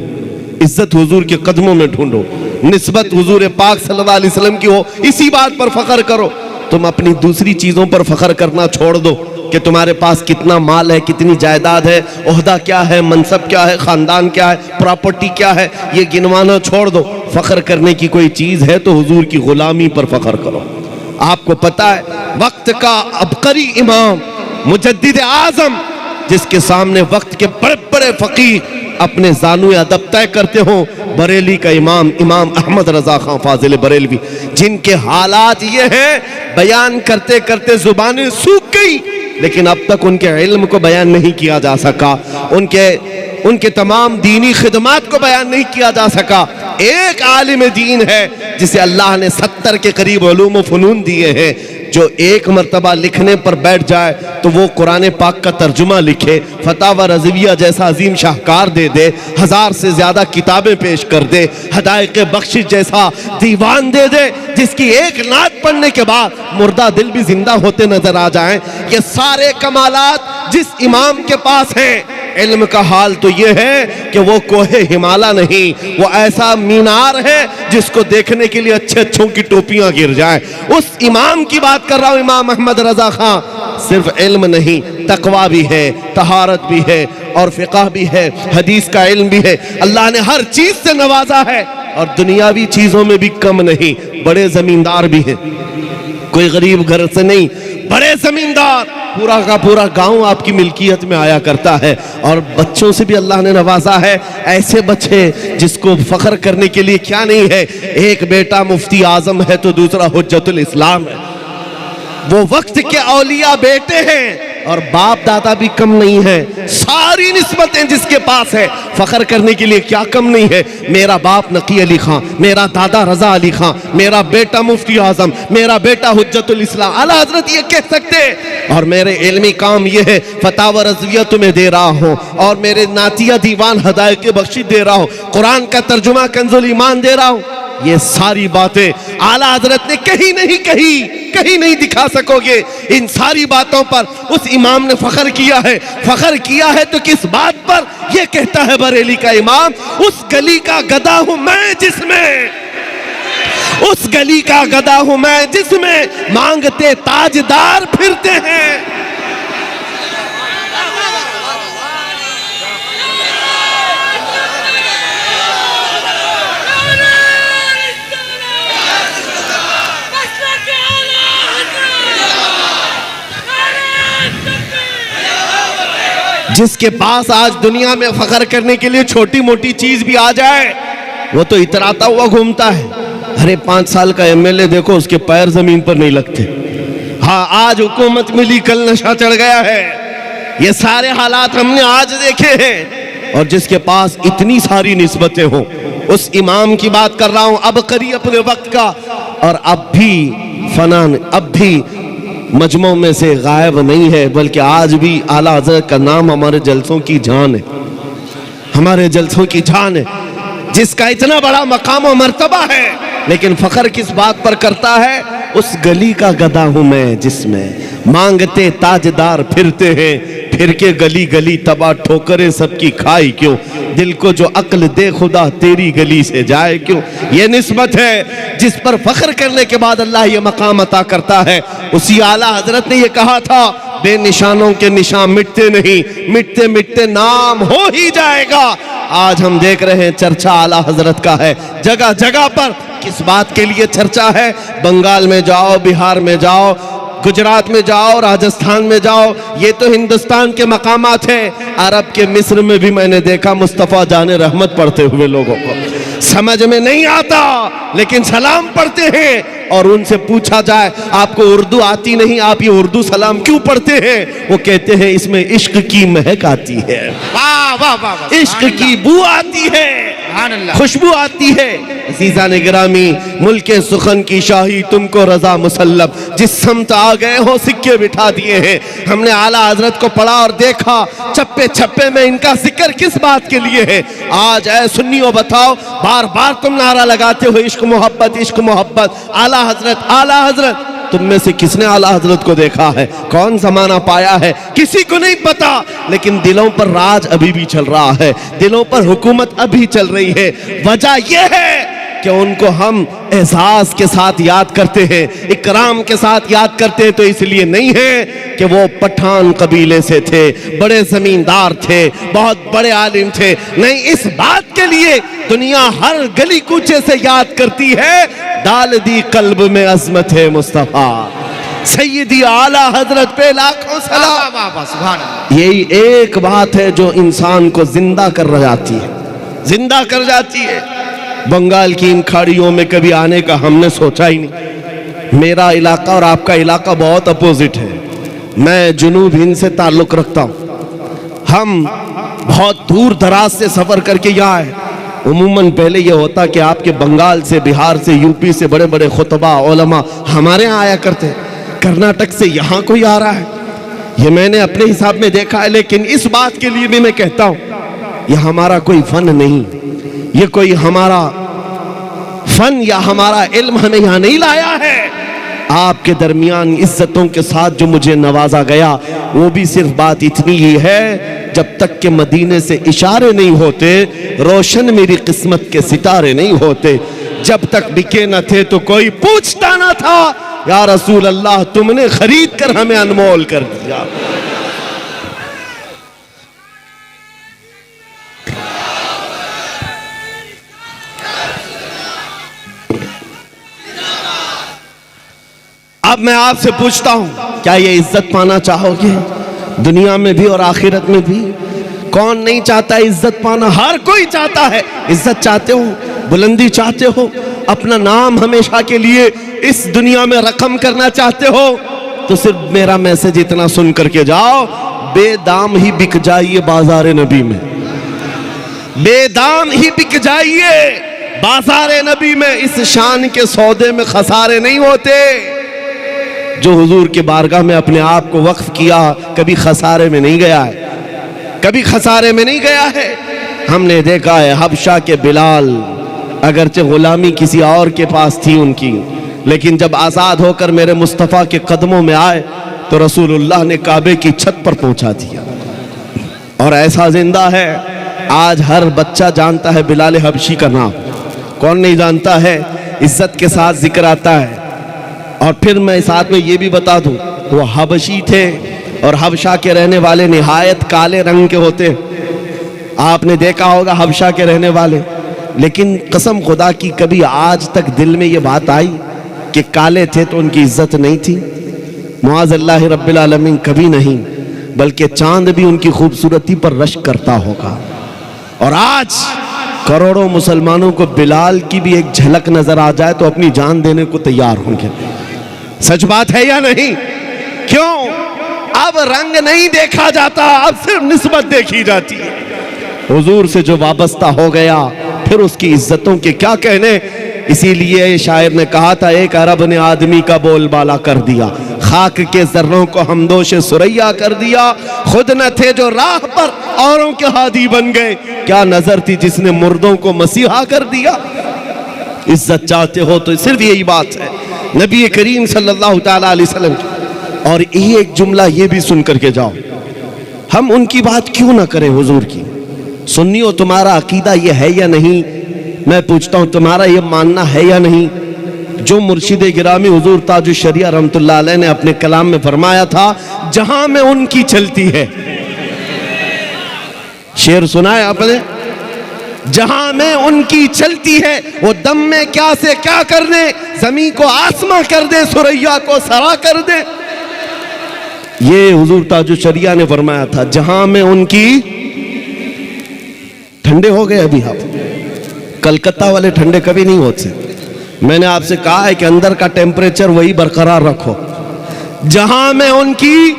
इज्जत हुजूर के कदमों में ढूंढो, निस्बत हुजूर पाक सल्लल्लाहु अलैहि वसल्लम की हो, इसी बात पर फख्र करो। तुम अपनी दूसरी चीजों पर फख्र करना छोड़ दो कि तुम्हारे पास कितना माल है, कितनी जायदाद है, ओहदा क्या है, मनसब क्या है, खानदान क्या है, प्रॉपर्टी क्या है, ये गिनवाना छोड़ दो। फख्र करने की कोई चीज है तो हुजूर की गुलामी पर फख्र करो। आपको पता है, वक्त का अबकरी इमाम, मुजद्दिद आजम, जिसके सामने वक्त के बड़े बड़े फकीह अपने जानू अदब तय करते हो, बरेली का इमाम अहमद रजा खां फाजिल बरेलवी, जिनके हालात ये हैं, बयान करते करते जुबानें सूख गई, लेकिन अब तक उनके इल्म को बयान नहीं किया जा सका, उनके तमाम दीनी खिदमात को बयान नहीं किया जा सका। एक आलिम दीन है जिसे अल्लाह ने 70 के करीब उलूम व फनून दिए हैं, जो एक मर्तबा लिखने पर बैठ जाए तो वो कुरान पाक का तर्जुमा लिखे, फतावा रज़विया जैसा अजीम शाहकार दे दे, 1000 से ज्यादा किताबें पेश कर दे, हदायक़ बख्शिश जैसा दीवान दे दे, जिसकी एक नात पढ़ने के बाद मुर्दा दिल भी जिंदा होते नजर आ जाएं। ये सारे कमालात जिस इमाम के पास हैं, इल्म का हाल तो ये है कि वो कोहे हिमालय नहीं, वो ऐसा मीनार है जिसको देखने के लिए अच्छे अच्छों की टोपियां गिर जाएं। उस इमाम की बात कर रहा हूं, इमाम अहमद रजा खां। सिर्फ इल्म नहीं, तकवा भी है, तहारत भी है, और फिक़ह भी है, हदीस का इल्म भी है। अल्लाह ने हर चीज से नवाजा है, और दुनियावी चीजों में भी कम नहीं। बड़े जमींदार भी हैं, कोई गरीब घर से नहीं, बड़े जमींदार, पूरा का पूरा गांव आपकी मिल्कियत में आया करता है। और बच्चों से भी अल्लाह ने नवाजा है, ऐसे बच्चे जिसको फख्र करने के लिए क्या नहीं है। एक बेटा मुफ्ती आजम है तो दूसरा हुज्जतुल इस्लाम है। वो वक्त के औलिया बेटे हैं, और बाप दादा भी कम नहीं है। सारी निस्बतें जिसके पास है, फख्र करने के लिए क्या कम नहीं है। मेरा बाप नकी अली खां, मेरा दादा रजा अली खां, मेरा बेटा मुफ्ती आजम, मेरा बेटा हुज्जतुल इस्लाम। आला हजरत ये कह सकते, और मेरे इल्मी काम ये है, फतावा रज़विया तुम्हें दे रहा हूँ, और मेरे नातिया दीवान हदायत बख्शिश दे रहा हूँ, कुरान का तर्जुमा कंजुल ईमान दे रहा हूँ। ये सारी बातें आला हजरत ने कहीं नहीं दिखा सकोगे। इन सारी बातों पर उस इमाम ने फख्र किया है। फख्र किया है तो किस बात पर? ये कहता है बरेली का इमाम, उस गली का गधा हूं मैं जिसमें, उस गली का गधा हूं मैं जिसमें मांगते ताजदार फिरते हैं। जिसके पास आज दुनिया में फख्र करने के लिए छोटी मोटी चीज भी आ जाए, वो तो इतराता हुआ घूमता है। अरे 5 साल का एमएलए देखो, उसके पैर जमीन पर नहीं लगते। हाँ, आज हुकूमत मिली, कल नशा चढ़ गया है। ये सारे हालात हमने आज देखे हैं। और जिसके पास इतनी सारी निस्बतें हों, उस इमाम की बात कर रहा हूं, अब करी अपने वक्त का, और अब भी फनान, अब भी मजमों में से गायब नहीं है, बल्कि आज भी आला हज़रत का नाम हमारे जलसों की जान है, हमारे जलसों की जान है। जिसका इतना बड़ा मकाम और मर्तबा है, लेकिन फख्र किस बात पर करता है? उस गली का गधा हूं मैं जिसमें मांगते ताजदार फिरते हैं, फिर के गली गली तबाह ठोकरे सबकी खाई क्यों, दिल को जो अक्ल दे खुदा तेरी गली से जाए क्यों। ये निस्बत है जिस पर फख्र करने के बाद अल्लाह ये मकाम अता करता है। उसी आला हजरत ने ये कहा था, बेनिशानों के निशान मिटते नहीं, मिटते मिटते नाम हो ही जाएगा। आज हम देख रहे हैं चर्चा आला हजरत का है जगह जगह पर। किस बात के लिए चर्चा है? बंगाल में जाओ, बिहार में जाओ, गुजरात में जाओ, राजस्थान में जाओ, ये तो हिंदुस्तान के मकामात हैं। अरब के मिस्र में भी मैंने देखा मुस्तफ़ा जाने रहमत पढ़ते हुए लोगों को। समझ में नहीं आता लेकिन सलाम पढ़ते हैं, और उनसे पूछा जाए आपको उर्दू आती नहीं, आप ये उर्दू सलाम क्यों पढ़ते हैं? वो कहते हैं इसमें इश्क की महक आती है, वाह वाह वाह, इश्क की बू आती है, खुशबू आती है। अज़ीज़ान गिरामी, मुल्के सुखन की शाही तुमको रजा मुसल्लम, जिस समत आ गए हो सिक्के बिठा दिए हैं। हमने आला हजरत को पढ़ा और देखा, चप्पे छप्पे में इनका जिक्र किस बात के लिए है? आज ऐ सुन्नियों बताओ, बार बार तुम नारा लगाते हो इश्क मोहब्बत, इश्क मोहब्बत, आला हजरत, आला हजरत। तुम में से किसने आला हजरत को देखा है? कौन जमाना पाया है? किसी को नहीं पता, लेकिन दिलों पर राज अभी भी चल रहा है, दिलों पर हुकूमत अभी चल रही है। वजह यह है कि उनको हम एहसास के साथ याद करते हैं, इकराम के साथ याद करते हैं, तो इसलिए नहीं है कि वो पठान कबीले से थे, बड़े जमींदार थे, बहुत बड़े आलिम थे। नहीं, इस बात के लिए दुनिया हर गली कूचे से याद करती है, डाल दी कल्ब में अजमत है मुस्तफा, सैयदी आला हजरत पे लाखों सलाम। यही एक बात है जो इंसान को जिंदा कर जाती है, जिंदा कर जाती है। बंगाल की इन खाड़ियों में कभी आने का हमने सोचा ही नहीं। मेरा इलाका और आपका इलाका बहुत अपोजिट है। मैं जुनूब हिंद से ताल्लुक़ रखता हूँ, हम बहुत दूर दराज से सफ़र करके यहाँ आए। उमूमन पहले ये होता कि आपके बंगाल से, बिहार से, यूपी से बड़े बड़े खुतबा उलमा हमारे यहाँ आया करते। कर्नाटक से यहाँ कोई आ रहा है, ये मैंने अपने हिसाब में देखा है। लेकिन इस बात के लिए भी मैं कहता हूँ, यह हमारा कोई फ़न नहीं, ये कोई हमारा फन या हमारा इल्म हमें यहाँ नहीं लाया है। आपके दरमियान इज्जतों के साथ जो मुझे नवाजा गया, वो भी सिर्फ बात इतनी ही है, जब तक के मदीने से इशारे नहीं होते, रोशन मेरी किस्मत के सितारे नहीं होते। जब तक बिके न थे तो कोई पूछता ना था, या रसूल अल्लाह तुमने खरीद कर हमें अनमोल कर दिया। अब मैं आपसे पूछता हूं, क्या ये इज्जत पाना चाहोगे? दुनिया में भी और आखिरत में भी। कौन नहीं चाहता इज्जत पाना? हर कोई चाहता है। इज्जत चाहते हो, बुलंदी चाहते हो, अपना नाम हमेशा के लिए इस दुनिया में रकम करना चाहते हो, तो सिर्फ मेरा मैसेज इतना सुन करके जाओ, बेदाम ही बिक जाइए बाजार नबी में, बेदाम ही बिक जाइए बाजार नबी में। इस शान के सौदे में खसारे नहीं होते। जो हुजूर के बारगाह में अपने आप को वक्फ किया, कभी खसारे में नहीं गया है, कभी खसारे में नहीं गया है। हमने देखा है हबशा के बिलाल, अगरचे गुलामी किसी और के पास थी उनकी, लेकिन जब आज़ाद होकर मेरे मुस्तफ़ा के कदमों में आए तो रसूलुल्लाह ने काबे की छत पर पहुंचा दिया। और ऐसा जिंदा है, आज हर बच्चा जानता है बिलाल हबशी का नाम। कौन नहीं जानता है? इज्जत के साथ जिक्र आता है। और फिर मैं साथ में ये भी बता दूं, वो हबशी थे और हबशा के रहने वाले निहायत काले रंग के होते। आपने देखा होगा हबशा के रहने वाले, लेकिन कसम खुदा की कभी आज तक दिल में ये बात आई कि काले थे तो उनकी इज्जत नहीं थी? मुआज़ल्लाह रब्बिल आलमीन, कभी नहीं, बल्कि चांद भी उनकी खूबसूरती पर रश करता होगा। और आज करोड़ों मुसलमानों को बिलाल की भी एक झलक नजर आ जाए तो अपनी जान देने को तैयार होंगे। सच बात है या नहीं? क्यों? अब रंग नहीं देखा जाता, अब सिर्फ निस्बत देखी जाती है। हुजूर से जो वाबस्ता हो गया, फिर उसकी इज्जतों के क्या कहने। इसीलिए शायर ने कहा था, एक अरब ने आदमी का बोलबाला कर दिया, खाक के जर्रों को हमदोश सुरैया कर दिया। खुद न थे जो राह पर औरों के हादी बन गए, क्या नजर थी जिसने मुर्दों को मसीहा कर दिया। इज्जत चाहते हो तो सिर्फ यही बात है नबी करीम सल्लल्लाहु ताला अलैहि वसल्लम की। और एक जुमला ये भी सुन करके जाओ, हम उनकी बात क्यों ना करें हुजूर की। सुन्नियों, तुम्हारा अकीदा ये है या नहीं? मैं पूछता हूँ, तुम्हारा ये मानना है या नहीं? जो मुर्शिद गिरामी हुजूर ताजुश शरिया रहमतुल्लाह अलैह ने अपने कलाम में फरमाया था, जहां में उनकी चलती है। शेर सुना है आपने? जहां में उनकी चलती है वो दम में क्या से क्या कर दे, जमीन को आसमां कर दे, सुरैया को सरा कर दे। ये हुजूर ताजुल शरिया ने फरमाया था। जहां में उनकी, ठंडे हो गए अभी आप, कलकत्ता वाले ठंडे कभी नहीं होते। मैंने आपसे कहा है कि अंदर का टेम्परेचर वही बरकरार रखो। जहां में उनकी,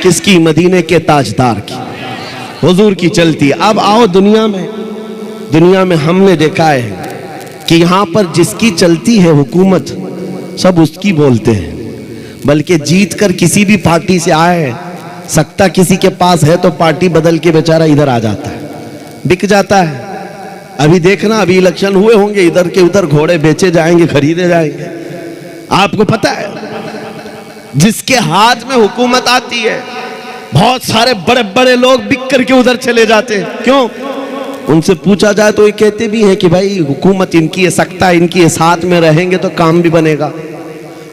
किसकी? मदीने के ताजदार की, हुजूर की चलती। अब आओ दुनिया में हमने देखा है कि यहां पर जिसकी चलती है हुकूमत, सब उसकी बोलते हैं। बल्कि जीत कर किसी भी पार्टी से आए, सत्ता किसी के पास है तो पार्टी बदल के बेचारा इधर आ जाता है, बिक जाता है। अभी देखना, अभी इलेक्शन हुए होंगे, इधर के उधर घोड़े बेचे जाएंगे, खरीदे जाएंगे। आपको पता है, जिसके हाथ में हुकूमत आती है, बहुत सारे बड़े बड़े लोग बिक करके उधर चले जाते हैं। क्यों? उनसे पूछा जाए तो ये कहते भी हैं कि भाई हुकूमत इनकी है, सत्ता इनकी है, साथ में रहेंगे तो काम भी बनेगा,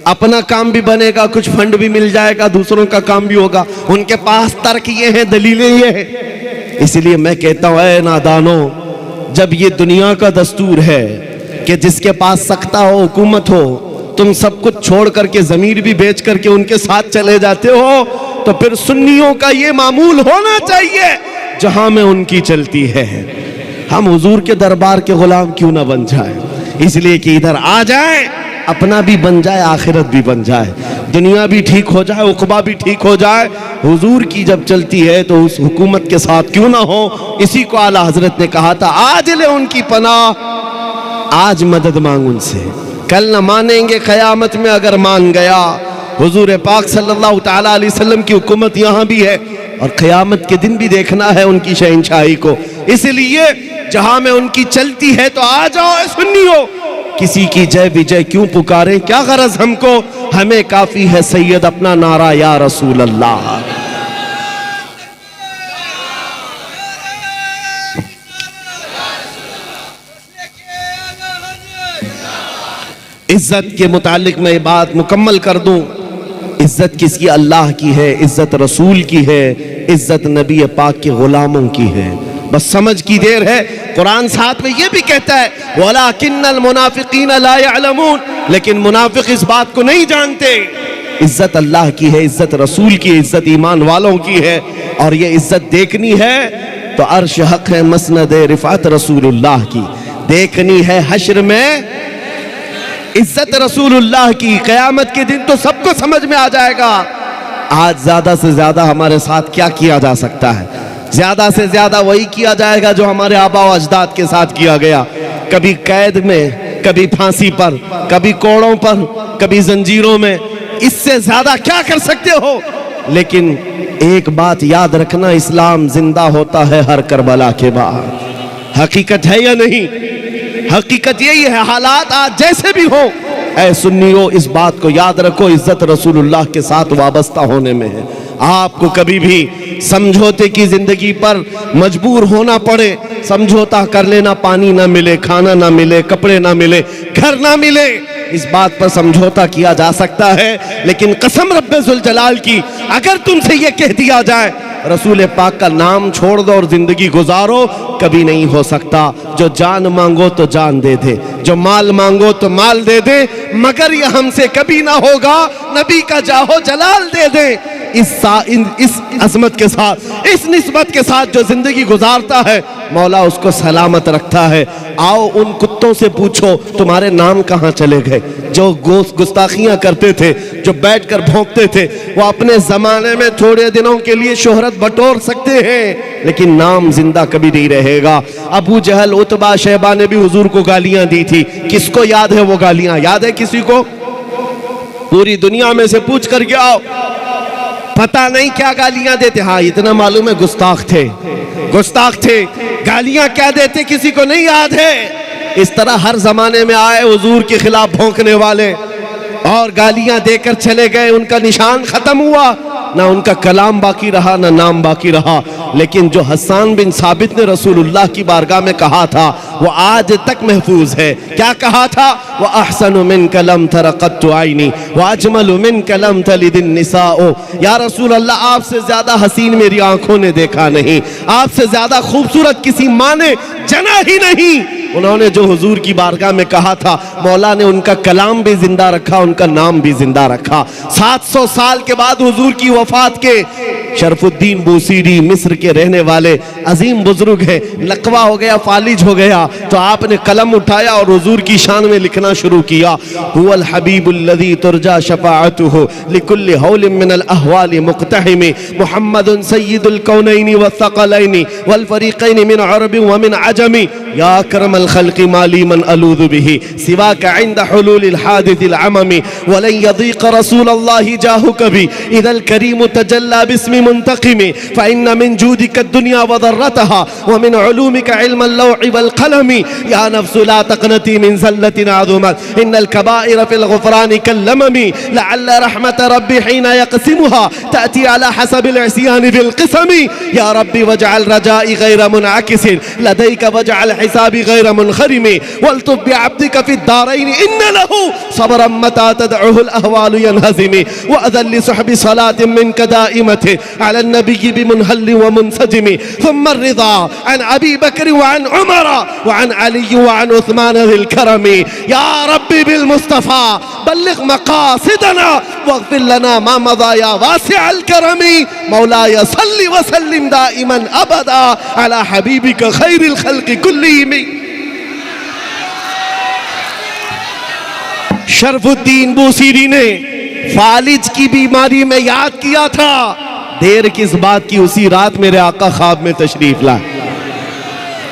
अपना काम भी बनेगा, कुछ फंड भी मिल जाएगा, दूसरों का काम भी होगा। उनके पास तर्क ये है, दलीलें ये है। इसलिए मैं कहता हूं, ऐ नादानो, जब ये दुनिया का दस्तूर है कि जिसके पास सत्ता हो, हुकूमत हो, तुम सब कुछ छोड़ करके, जमीर भी बेच करके उनके साथ चले जाते हो, तो फिर सुन्नियों का ये मामूल होना चाहिए जहां में उनकी चलती है। हम हुजूर के दरबार के गुलाम क्यों ना बन जाए? इसलिए कि इधर आ जाए, अपना भी बन जाए, आखिरत भी बन जाए, दुनिया भी ठीक हो जाए, उक़बा भी ठीक हो जाए। हुजूर की जब चलती है तो उस हुकूमत के साथ क्यों ना हो। इसी को आला हजरत ने कहा था, आज ले उनकी पनाह, आज मदद मांग उनसे, कल न मानेंगे क़यामत में अगर मान गया। हुजूर पाक सल्लल्लाहु तआला अलैहि वसल्लम की हुकूमत यहाँ भी है और क़यामत के दिन भी देखना है उनकी शहंशाही को। इसलिए जहां में उनकी चलती है तो आ जाओ सुन्नियों, किसी की जय विजय क्यों पुकारें, क्या गरज हमको, हमें काफी है सैयद अपना नारा या रसूल अल्लाह। इज्जत के मुतालिक मैं बात मुकम्मल कर दूं। इज्जत किसकी? अल्लाह की है, इज्जत रसूल की है, इज्जत नबी पाक के गुलामों की है। बस समझ की देर है। कुरान साथ में ये भी कहता है, वलाकिन्नल मुनाफिकीन ला यअलमून, लेकिन मुनाफिक इस बात को नहीं जानते। इज्जत अल्लाह की है, इज्जत रसूल की है, इज्जत ईमान वालों की है। और ये इज्जत देखनी है तो अर्श हक है, मसनद रिफात रसूलुल्लाह की देखनी है। हश्र में इज्जत रसूलुल्लाह की, क़यामत के दिन तो सबको समझ में आ जाएगा। आज ज्यादा से ज्यादा हमारे साथ क्या किया जा सकता है? ज्यादा से ज्यादा वही किया जाएगा जो हमारे आबा व अजदाद के साथ किया गया। कभी कैद में, कभी फांसी पर, कभी कोड़ों पर, कभी जंजीरों में। इससे ज्यादा क्या कर सकते हो? लेकिन एक बात याद रखना, इस्लाम जिंदा होता है हर करबला के बाद। हकीकत है या नहीं? हकीकत यही है। हालात आज जैसे भी हो, ऐ सुन्नियों, इस बात को याद रखो, इज्जत रसूलुल्लाह के साथ वाबस्ता होने में है। आपको कभी भी समझौते की जिंदगी पर मजबूर होना पड़े, समझौता कर लेना, पानी ना मिले, खाना ना मिले, कपड़े ना मिले, घर ना मिले, इस बात पर समझौता किया जा सकता है। लेकिन कसम रब्बे जुल जलाल की, अगर तुमसे ये कह दिया जाए रसूल पाक का नाम छोड़ दो और जिंदगी गुजारो, कभी नहीं हो सकता। जो जान मांगो तो जान दे दे, जो माल मांगो तो माल दे दे, मगर ये हमसे कभी ना होगा, नबी का जाहो जलाल दे दे। इस अजमत के साथ, इस निस्बत के साथ जो जिंदगी गुजारता है, मौला उसको सलामत रखता है। आओ उन कुत्तों से पूछो तुम्हारे नाम कहाँ चले गए, जो गुस्ताखियां करते थे, जो बैठकर भौंकते थे। वो अपने जमाने में थोड़े दिनों के लिए शोहरत बटोर सकते हैं, लेकिन नाम जिंदा कभी नहीं रहेगा। अबू जहल, उतबा, शैबा ने भी हुजूर को गालियां दी थी। किसको याद है वो गालियां? याद है किसी को? पूरी दुनिया में से पूछ कर के आओ, पता नहीं क्या गालियां देते। हाँ, इतना मालूम है गुस्ताख थे, गुस्ताख थे। गालियां क्या देते किसी को नहीं याद है। इस तरह हर जमाने में आए हुजूर के खिलाफ भौंकने वाले और गालियां देकर चले गए। उनका निशान खत्म हुआ, ना उनका कलाम बाकी रहा, ना नाम बाकी रहा। लेकिन जो हसन बिन साबित ने रसूलुल्लाह की बारगाह में कहा था वो आज तक महफूज है। क्या कहा था? व अहसनु मिनका लम तरक़त्तु आइनी व अजमलु मिनका लम तलिदिन निसाओ। या रसूल अल्लाह, आपसे ज्यादा हसीन मेरी आंखों ने देखा नहीं, आपसे ज्यादा खूबसूरत किसी माँ ने जना ही नहीं। उन्होंने जो हुजूर की बारगाह में कहा था, मौला ने उनका कलाम भी जिंदा रखा, उनका नाम भी जिंदा रखा। 700 साल के बाद हुजूर की वफात के शरफुद्दीन बूसीरी मिस्र के रहने वाले अजीम बुजुर्ग है, लकवा हो गया, फालिज हो गया, तो आपने कलम उठाया और हुजूर की शान में लिखना शुरू किया। हुवल हबीबुल्लज़ी तुरजा शफ़ाअतुहु लिकुल्लि हौलिन मिनल अहवालि मुक़तहिम मुहम्मदुन सय्यिदुल कौनैनि वस्सक़लैनि वल फ़रीक़ैनि मिन अरबि व मिन अजमी या करमल खल्क़ि माली मन अलूज़ु बिही सिवाका इंद हुलूलिल हादिसिल अममी वलन यदीक़ रसूलल्लाहि जाहु कभी इदल करीम तजल्ला बिस्मि मुंतक़िमी फ़इन्न मिन जूदिका दुनिया व ज़र्रतहा व मिन उलूमिका इल्मल लौहि वल क़लमी या नफ्सु ला तक़नती मिन ज़ल्लतिन अज़ुमत इन्नल कबाइर फ़िल ग़ुफ़रानि कल्लममी लअल्ल रहमत रब्बीहीना यक़सिमुहा तअती अला हसबिल इस्यानि बिल क़िसमी या रब्बी वजअल रजाई गैर मुनअकिसिन लदैका वजअल हिसाबी गैर मुनख़रिमी वल्तुब बिअब्दिका फ़िद दारैनि इन्न लहू सब्रन मता तदउहुल अहवालु यनहज़िमी व अज़ल लिसहबि सलातिन मिनका दाइमतिन अला नबी बिमुनहल्लि व मुनसजिमी थुम्मा रिज़ा अन अबी बकर व अन उमर व अन अली व अन उस्मान ज़िल करमी या रब्बी बिल मुस्तफ़ा बल्लिग़ मक़ासिदना वग़फ़िर लना मा मज़ा या वासिअल करमी मौलाया सल्लि व सल्लिम दाइमन अबदा अला हबीबिका खैरिल खल्क़ि कुल्लिहिम। शरफुद्दीन बूसीरी ने फालिज की बीमारी में याद किया था, देर किस बात की, उसी रात मेरे आका ख्वाब में तशरीफ लाए,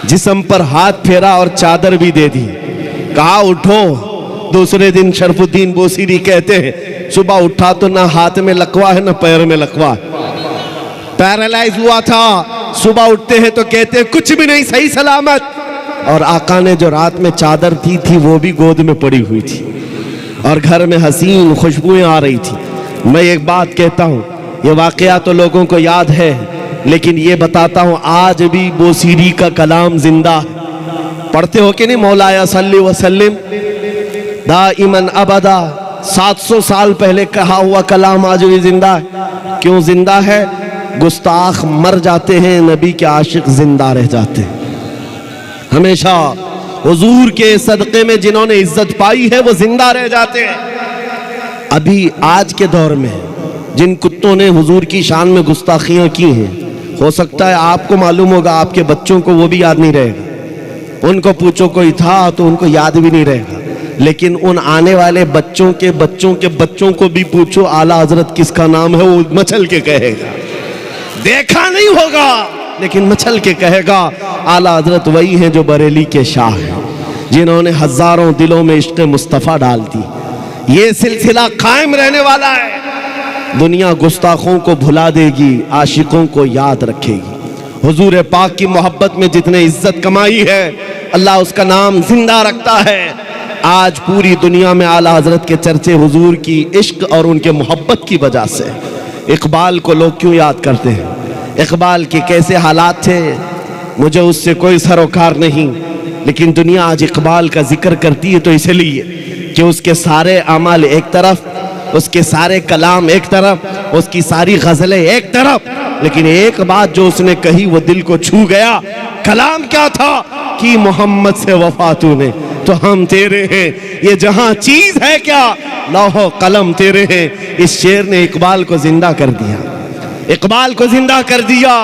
जिस्म पर हाथ फेरा और चादर भी दे दी, कहा उठो। दूसरे दिन शरफुद्दीन बूसीरी कहते हैं सुबह उठा तो ना हाथ में लकवा है ना पैर में लकवा, पैरालाइज हुआ था। सुबह उठते हैं तो कहते हैं कुछ भी नहीं, सही सलामत। और आका ने जो रात में चादर दी थी वो भी गोद में पड़ी हुई थी और घर में हसीन खुशबुएं आ रही थी। मैं एक बात कहता हूँ, ये वाकया तो लोगों को याद है, लेकिन ये बताता हूँ आज भी बूसीरी का कलाम जिंदा पढ़ते हो कि नहीं? मौलाया सल्लि व सल्लिम दाइमन अबदा, 700 साल पहले कहा हुआ कलाम आज भी जिंदा है। क्यों जिंदा है? गुस्ताख मर जाते हैं, नबी के आशिक जिंदा रह जाते हैं। हमेशा हुजूर के सदक़े में जिन्होंने इज्जत पाई है वो जिंदा रह जाते हैं। अभी आज के दौर में जिन कुत्तों ने हुजूर की शान में गुस्ताखियां की हैं, हो सकता है आपको मालूम होगा, आपके बच्चों को वो भी याद नहीं रहेगा। उनको पूछो कोई था तो उनको याद भी नहीं रहेगा, लेकिन उन आने वाले बच्चों के बच्चों के बच्चों को भी पूछो आला हजरत किसका नाम है, वो मचल के कहेगा। देखा नहीं होगा लेकिन मचल के कहेगा आला हजरत वही हैं जो बरेली के शाह हैं, जिन्होंने हजारों दिलों में इश्क़ मुस्तफ़ा डाल दी। ये सिलसिला कायम रहने वाला है। दुनिया गुस्ताखों को भुला देगी, आशिकों को याद रखेगी। हुजूर पाक की मोहब्बत में जितने इज्जत कमाई है, अल्लाह उसका नाम जिंदा रखता है। आज पूरी दुनिया में आला हजरत के चर्चे हुजूर की इश्क और उनके मोहब्बत की वजह से। इकबाल को लोग क्यों याद करते हैं? इकबाल के कैसे हालात थे, मुझे उससे कोई सरोकार नहीं, लेकिन दुनिया आज इकबाल का जिक्र करती है तो इसलिए कि उसके सारे अमाल एक तरफ, उसके सारे कलाम एक तरफ, उसकी सारी गज़लें एक तरफ, लेकिन एक बात जो उसने कही वो दिल को छू गया। कलाम क्या था कि मोहम्मद से वफा तूने तो हम तेरे हैं, ये जहां चीज है क्या, लौह कलम तेरे हैं। इस शेर ने इकबाल को जिंदा कर दिया, इकबाल को जिंदा कर दिया।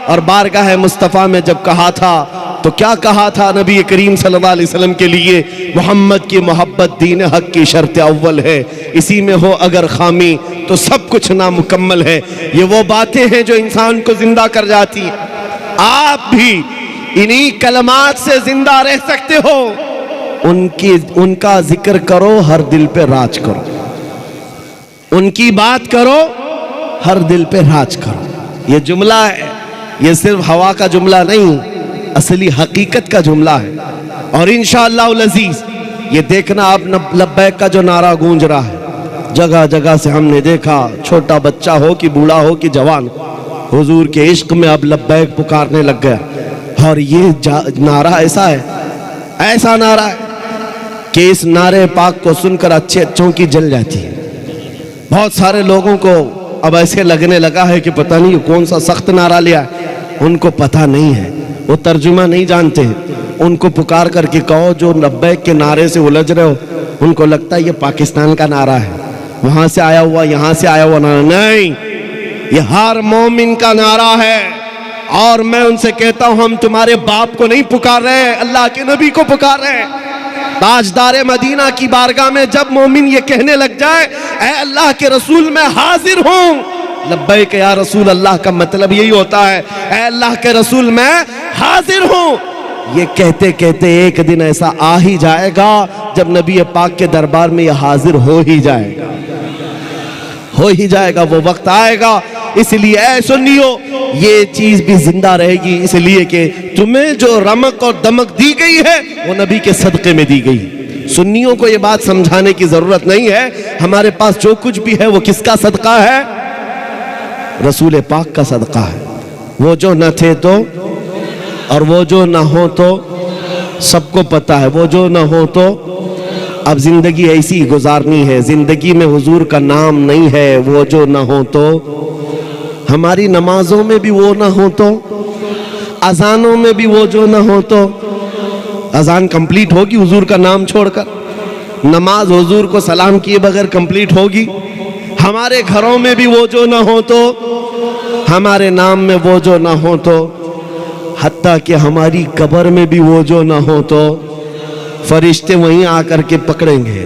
और बारगाह मुस्तफ़ा में जब कहा था तो क्या कहा था नबी करीम सल्लल्लाहु अलैहि वसल्लम के लिए? मोहम्मद की मोहब्बत दीन हक की शर्त अव्वल है, इसी में हो अगर खामी तो सब कुछ नामुकम्मल है। ये वो बातें हैं जो इंसान को जिंदा कर जाती है। आप भी इन्हीं कलमात से जिंदा रह सकते हो। उनका जिक्र करो, हर दिल पे राज करो, उनकी बात करो, हर दिल पे राज करो। ये जुमला है, ये सिर्फ हवा का जुमला नहीं, असली हकीकत का जुमला है। और इंशाअल्लाह अज़ीज़ ये देखना, अब लब्बैक का जो नारा गूंज रहा है जगह जगह से, हमने देखा छोटा बच्चा हो कि बूढ़ा हो कि जवान, हुजूर के इश्क में अब लब्बैक पुकारने लग गया। और ये नारा ऐसा है, ऐसा नारा है कि इस नारे पाक को सुनकर अच्छे अच्छों की जल जाती है। बहुत सारे लोगों को अब ऐसे लगने लगा है कि पता नहीं कौन सा सख्त नारा लिया है। उनको पता नहीं है, वो तर्जुमा नहीं जानते। उनको पुकार करके कहो जो लब्बैक के नारे से उलझ रहे हो, उनको लगता है ये पाकिस्तान का नारा है, वहां से आया हुआ, यहां से आया हुआ नारा। नहीं, ये हर मोमिन का नारा है। और मैं उनसे कहता हूं, हम तुम्हारे बाप को नहीं पुकार रहे हैं, अल्लाह के नबी को पुकार रहे हैं। ताजदार मदीना की बारगाह में जब मोमिन ये कहने लग जाए, ऐ अल्लाह के रसूल मैं हाजिर हूं, लब्बैक या रसूल अल्लाह का मतलब यही होता है, ऐ अल्लाह के रसूल मैं हाजिर हूं। ये कहते कहते एक दिन ऐसा आ ही जाएगा जब नबी पाक के दरबार में ये हाजिर हो ही जाएगा, हो ही जाएगा, वो वक्त आएगा। इसलिए ऐ सुन्नियो, ये चीज भी जिंदा रहेगी, इसलिए कि तुम्हें जो रमक और दमक दी गई है वो नबी के सदक़े में दी गई। सुन्नियों को ये बात समझाने की जरूरत नहीं है। हमारे पास जो कुछ भी है वो किसका सदका है? रसूल पाक का सदका है। वो जो न थे तो, और वो जो ना हो तो सबको पता है, वो जो ना हो तो अब जिंदगी ऐसी गुजारनी है। जिंदगी में हुजूर का नाम नहीं है, वो जो ना हो तो। हमारी नमाजों में भी वो ना हो तो, अजानों में भी वो जो ना हो तो। अजान कंप्लीट होगी हुजूर का नाम छोड़कर, नमाज हुजूर को सलाम किए बगैर कंप्लीट होगी। हमारे घरों में भी वो जो ना हो तो, हमारे नाम में वो जो ना हो तो, हत्ता कि हमारी कब्र में भी वो जो ना हो तो फरिश्ते वहीं आकर के पकड़ेंगे।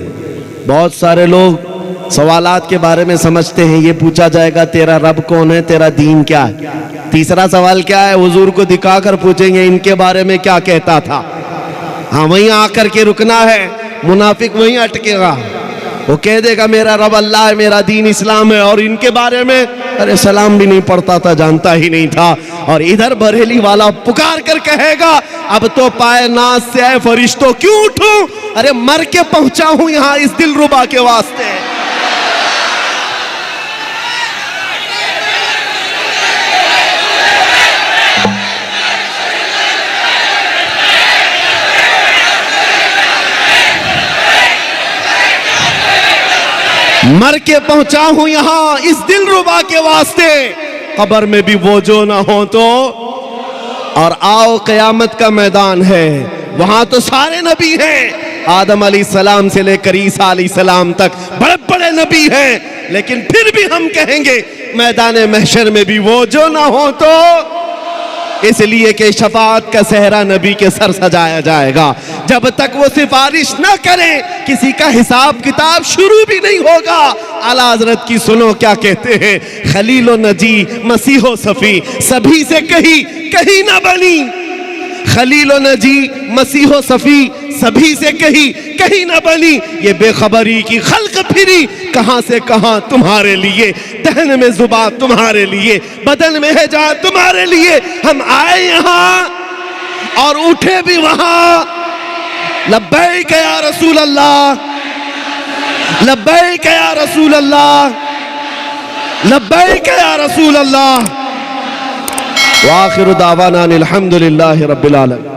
बहुत सारे लोग सवालात के बारे में समझते हैं, ये पूछा जाएगा तेरा रब कौन है, तेरा दीन क्या है। तीसरा सवाल क्या है? हुजूर को दिखाकर पूछेंगे इनके बारे में क्या कहता था। हाँ, वहीं आकर के रुकना है। मुनाफिक वहीं अटकेगा, वो कह देगा मेरा रब अल्लाह है, मेरा दीन इस्लाम है, और इनके बारे में अरे सलाम भी नहीं पढ़ता था, जानता ही नहीं था। और इधर बरेली वाला पुकार कर कहेगा अब तो पाए नाज से आए फरिश्तों क्यों उठूं, अरे मर के पहुंचा हूं यहां इस दिलरुबा के वास्ते। मर के पहुंचा हूं यहां इस दिलरुबा के वास्ते, कब्र में भी वो जो ना हो तो। और आओ कयामत का मैदान है, वहां तो सारे नबी हैं, आदम अलैहिस्सलाम से लेकर ईसा अलैहिस्सलाम तक बड़े बड़े नबी हैं। लेकिन फिर भी हम कहेंगे मैदान महशर में भी वो जो ना हो तो, इसलिए कि शफाअत का सहरा नबी के सर सजाया जाएगा। जब तक वो सिफारिश न करें किसी का हिसाब किताब शुरू भी नहीं होगा। आला हज़रत की सुनो क्या कहते हैं, खलीलो नजी मसीहो सफ़ी सभी से कहीं ना बनी। खलीलो नजी मसीहो सफ़ी सभी से कहीं ना बनी। ये बेखबरी की खल्क फिरी कहां से कहां तुम्हारे लिए, दहन में जुबान तुम्हारे लिए, बदन में है जान तुम्हारे लिए। हम आए यहां और उठे भी वहां। लब्बैक या रसूल अल्लाह, लब्बैक या रसूल अल्लाह, लब्बैक या रसूल अल्लाह। व आखिरु दावाना अनिल हम्दुलिल्लाहि रब्बिल आलमीन।